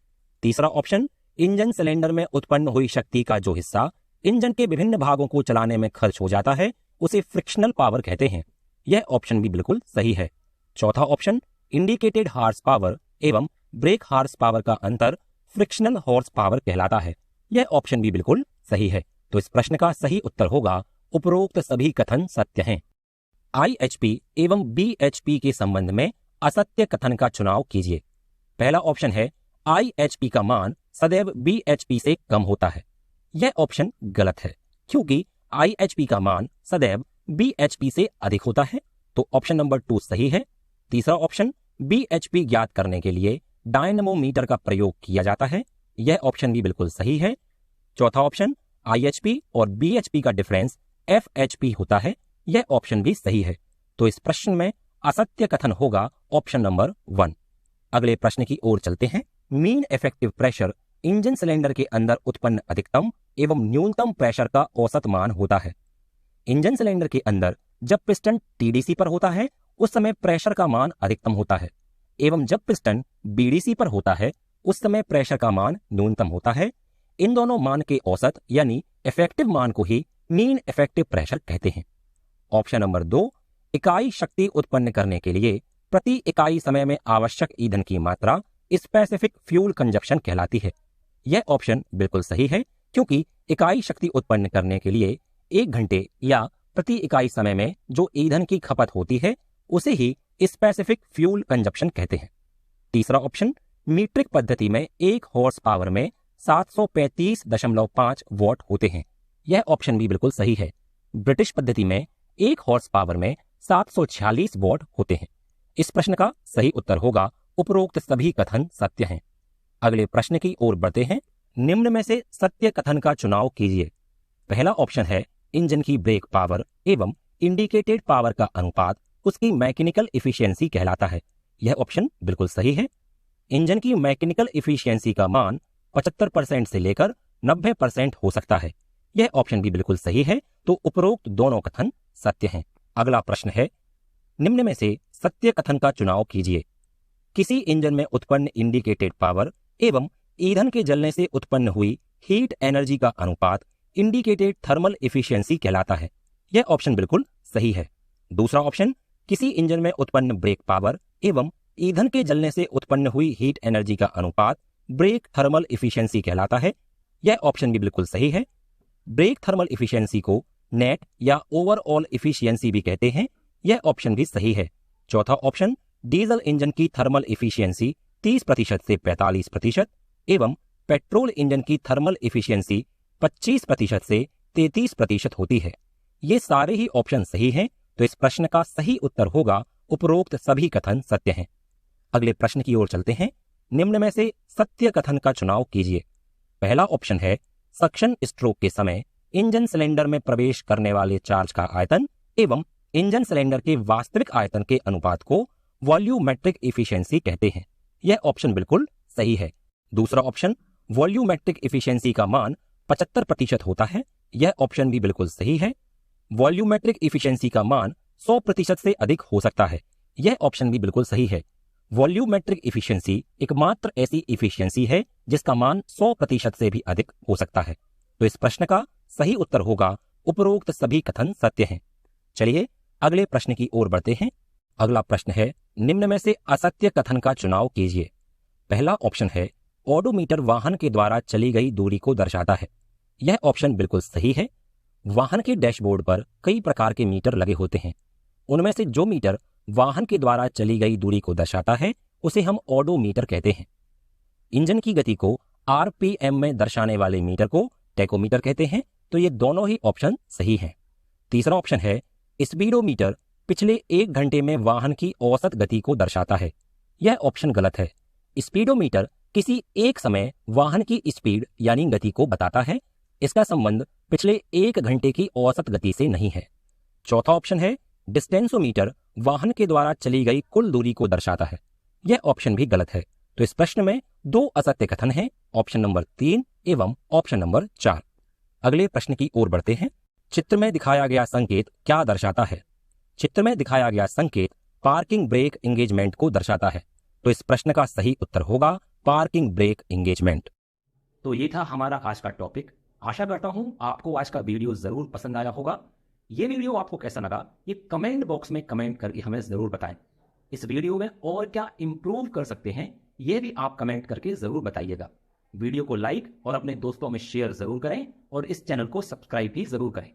तीसरा ऑप्शन इंजन सिलेंडर में उत्पन्न हुई शक्ति का जो हिस्सा इंजन के विभिन्न भागों को चलाने में खर्च हो जाता है उसे फ्रिक्शनल पावर कहते हैं। यह ऑप्शन भी बिल्कुल सही है। चौथा ऑप्शन इंडिकेटेड हॉर्स पावर एवं ब्रेक हॉर्स पावर का अंतर फ्रिक्शनल हॉर्स पावर कहलाता है। यह ऑप्शन भी बिल्कुल सही है। तो इस प्रश्न का सही उत्तर होगा उपरोक्त सभी कथन सत्य हैं। IHP एवं BHP के संबंध में असत्य कथन का चुनाव कीजिए। पहला ऑप्शन है IHP का मान सदैव BHP से कम होता है। यह ऑप्शन गलत है, क्योंकि IHP का मान सदैव BHP से अधिक होता है। तो ऑप्शन नंबर 2 सही है। तीसरा ऑप्शन BHP ज्ञात करने के लिए डायनमोमीटर का प्रयोग किया जाता है। यह ऑप्शन भी बिल्कुल सही है। चौथा ऑप्शन IHP और BHP का डिफरेंस FHP होता है। यह ऑप्शन भी सही है। तो इस प्रश्न में असत्य कथन होगा ऑप्शन नंबर 1। अगले प्रश्न की ओर चलते हैं। Mean effective pressure engine cylinder के अंदर उत्पन्न अधिकतम एवं न्यूनतम प्रेशर का औसत मान होता है। इंजन सिलेंडर के अंदर जब पिस्टन टीडीसी पर होता है उस समय प्रेशर का मान अधिकतम होता है एवं जब पिस्टन बीडीसी पर होता है उस समय प्रेशर का मान न्यूनतम होता है। इन दोनों मान के औसत यानी इफेक्टिव मान को ही मीन इफेक्टिव प्रेशर कहते हैं। ऑप्शन नंबर 2, इकाई शक्ति उत्पन्न करने के लिए प्रति इकाई समय में आवश्यक ईंधन की मात्रा स्पेसिफिक फ्यूल कंजप्शन कहलाती है। यह ऑप्शन बिल्कुल सही है क्योंकि इकाई शक्ति उत्पन्न करने के लिए 1 घंटे या प्रति इकाई समय में जो ईंधन की खपत होती है उसे ही स्पेसिफिक फ्यूल कंजप्शन कहते हैं। तीसरा ऑप्शन, मीट्रिक पद्धति में 1 हॉर्स पावर में 735.5 वॉट होते हैं। यह ऑप्शन भी बिल्कुल सही है। ब्रिटिश पद्धति में 1 हॉर्स पावर में 746 वॉट होते हैं। इस प्रश्न का सही उत्तर होगा उपरोक्त सभी कथन सत्य हैं। अगले प्रश्न की ओर बढ़ते हैं। निम्न में से सत्य कथन का चुनाव कीजिए। पहला ऑप्शन है इंजन की ब्रेक पावर एवं इंडिकेटेड पावर का अनुपात उसकी मैकेनिकल इफिशियंसी कहलाता है। यह ऑप्शन बिल्कुल सही है। इंजन की मैकेनिकल इफिशियंसी का मान 75% से लेकर 90% हो सकता है। यह ऑप्शन भी बिल्कुल सही है। तो उपरोक्त दोनों कथन सत्य हैं। अगला प्रश्न है, निम्न में से सत्य कथन का चुनाव कीजिए। किसी इंजन में उत्पन्न इंडिकेटेड पावर एवं ईंधन के जलने से उत्पन्न हुई हीट एनर्जी का अनुपात इंडिकेटेड थर्मल इफिशियंसी कहलाता है। यह ऑप्शन बिल्कुल सही है। दूसरा ऑप्शन, किसी इंजन में उत्पन्न ब्रेक पावर एवं ईंधन के जलने से उत्पन्न हुई हीट एनर्जी का अनुपात ब्रेक थर्मल इफिशियंसी कहलाता है। यह ऑप्शन भी बिल्कुल सही है। ब्रेक थर्मल इफिशियंसी को नेट या ओवरऑल इफिशियंसी भी कहते हैं। यह ऑप्शन भी सही है। चौथा ऑप्शन, डीजल इंजन की थर्मल इफिशियंसी 30% से 45% एवं पेट्रोल इंजन की थर्मल इफिशियंसी 25% से 33% होती है। ये सारे ही ऑप्शन सही हैं। तो इस प्रश्न का सही उत्तर होगा उपरोक्त सभी कथन सत्य हैं। अगले प्रश्न की ओर चलते हैं। निम्न में से सत्य कथन का चुनाव कीजिए। पहला ऑप्शन है, सक्शन स्ट्रोक के समय इंजन सिलेंडर में प्रवेश करने वाले चार्ज का आयतन एवं इंजन सिलेंडर के वास्तविक आयतन के अनुपात को वॉल्यूमेट्रिक इफिशियंसी कहते हैं। यह ऑप्शन बिल्कुल सही है। दूसरा ऑप्शन, वॉल्यूमेट्रिक इफिशियंसी का मान 75% होता है। यह ऑप्शन भी बिल्कुल सही है। वॉल्यूमेट्रिक इफिशियंसी का मान 100% से अधिक हो सकता है। यह ऑप्शन भी बिल्कुल सही है। वॉल्यूमेट्रिक इफिशियंसी एकमात्र ऐसी इफिशियंसी है जिसका मान 100% से भी अधिक हो सकता है। तो इस प्रश्न का सही उत्तर होगा उपरोक्त सभी कथन सत्य हैं। चलिए अगले प्रश्न की ओर बढ़ते हैं। अगला प्रश्न है, निम्न में से असत्य कथन का चुनाव कीजिए। पहला ऑप्शन है, ओडोमीटर वाहन के द्वारा चली गई दूरी को दर्शाता है। यह ऑप्शन बिल्कुल सही है। वाहन के डैशबोर्ड पर कई प्रकार के मीटर लगे होते हैं। उनमें से जो मीटर वाहन के द्वारा चली गई दूरी को दर्शाता है उसे हम ओडोमीटर कहते हैं। इंजन की गति को आरपीएम में दर्शाने वाले मीटर को टैकोमीटर कहते हैं। तो ये दोनों ही ऑप्शन सही हैं। तीसरा ऑप्शन है, स्पीडोमीटर पिछले 1 घंटे में वाहन की औसत गति को दर्शाता है। यह ऑप्शन गलत है। स्पीडोमीटर किसी एक समय वाहन की स्पीड यानी गति को बताता है। इसका संबंध पिछले 1 घंटे की औसत गति से नहीं है। चौथा ऑप्शन है, डिस्टेंसोमीटर वाहन के द्वारा चली गई कुल दूरी को दर्शाता है। यह ऑप्शन भी गलत है। तो इस प्रश्न में 2 असत्य कथन हैं, ऑप्शन नंबर 3 एवं ऑप्शन नंबर 4। अगले प्रश्न की ओर बढ़ते हैं। चित्र में दिखाया गया संकेत क्या दर्शाता है? चित्र में दिखाया गया संकेत पार्किंग ब्रेक एंगेजमेंट को दर्शाता है। तो इस प्रश्न का सही उत्तर होगा पार्किंग ब्रेक एंगेजमेंट। तो ये था हमारा आज का टॉपिक। आशा करता हूं आपको आज का वीडियो जरूर पसंद आया होगा। ये वीडियो आपको कैसा लगा ये कमेंट बॉक्स में कमेंट करके हमें जरूर बताएं। इस वीडियो में और क्या इंप्रूव कर सकते हैं ये भी आप कमेंट करके जरूर बताइएगा। वीडियो को लाइक और अपने दोस्तों में शेयर जरूर करें और इस चैनल को सब्सक्राइब भी जरूर करें।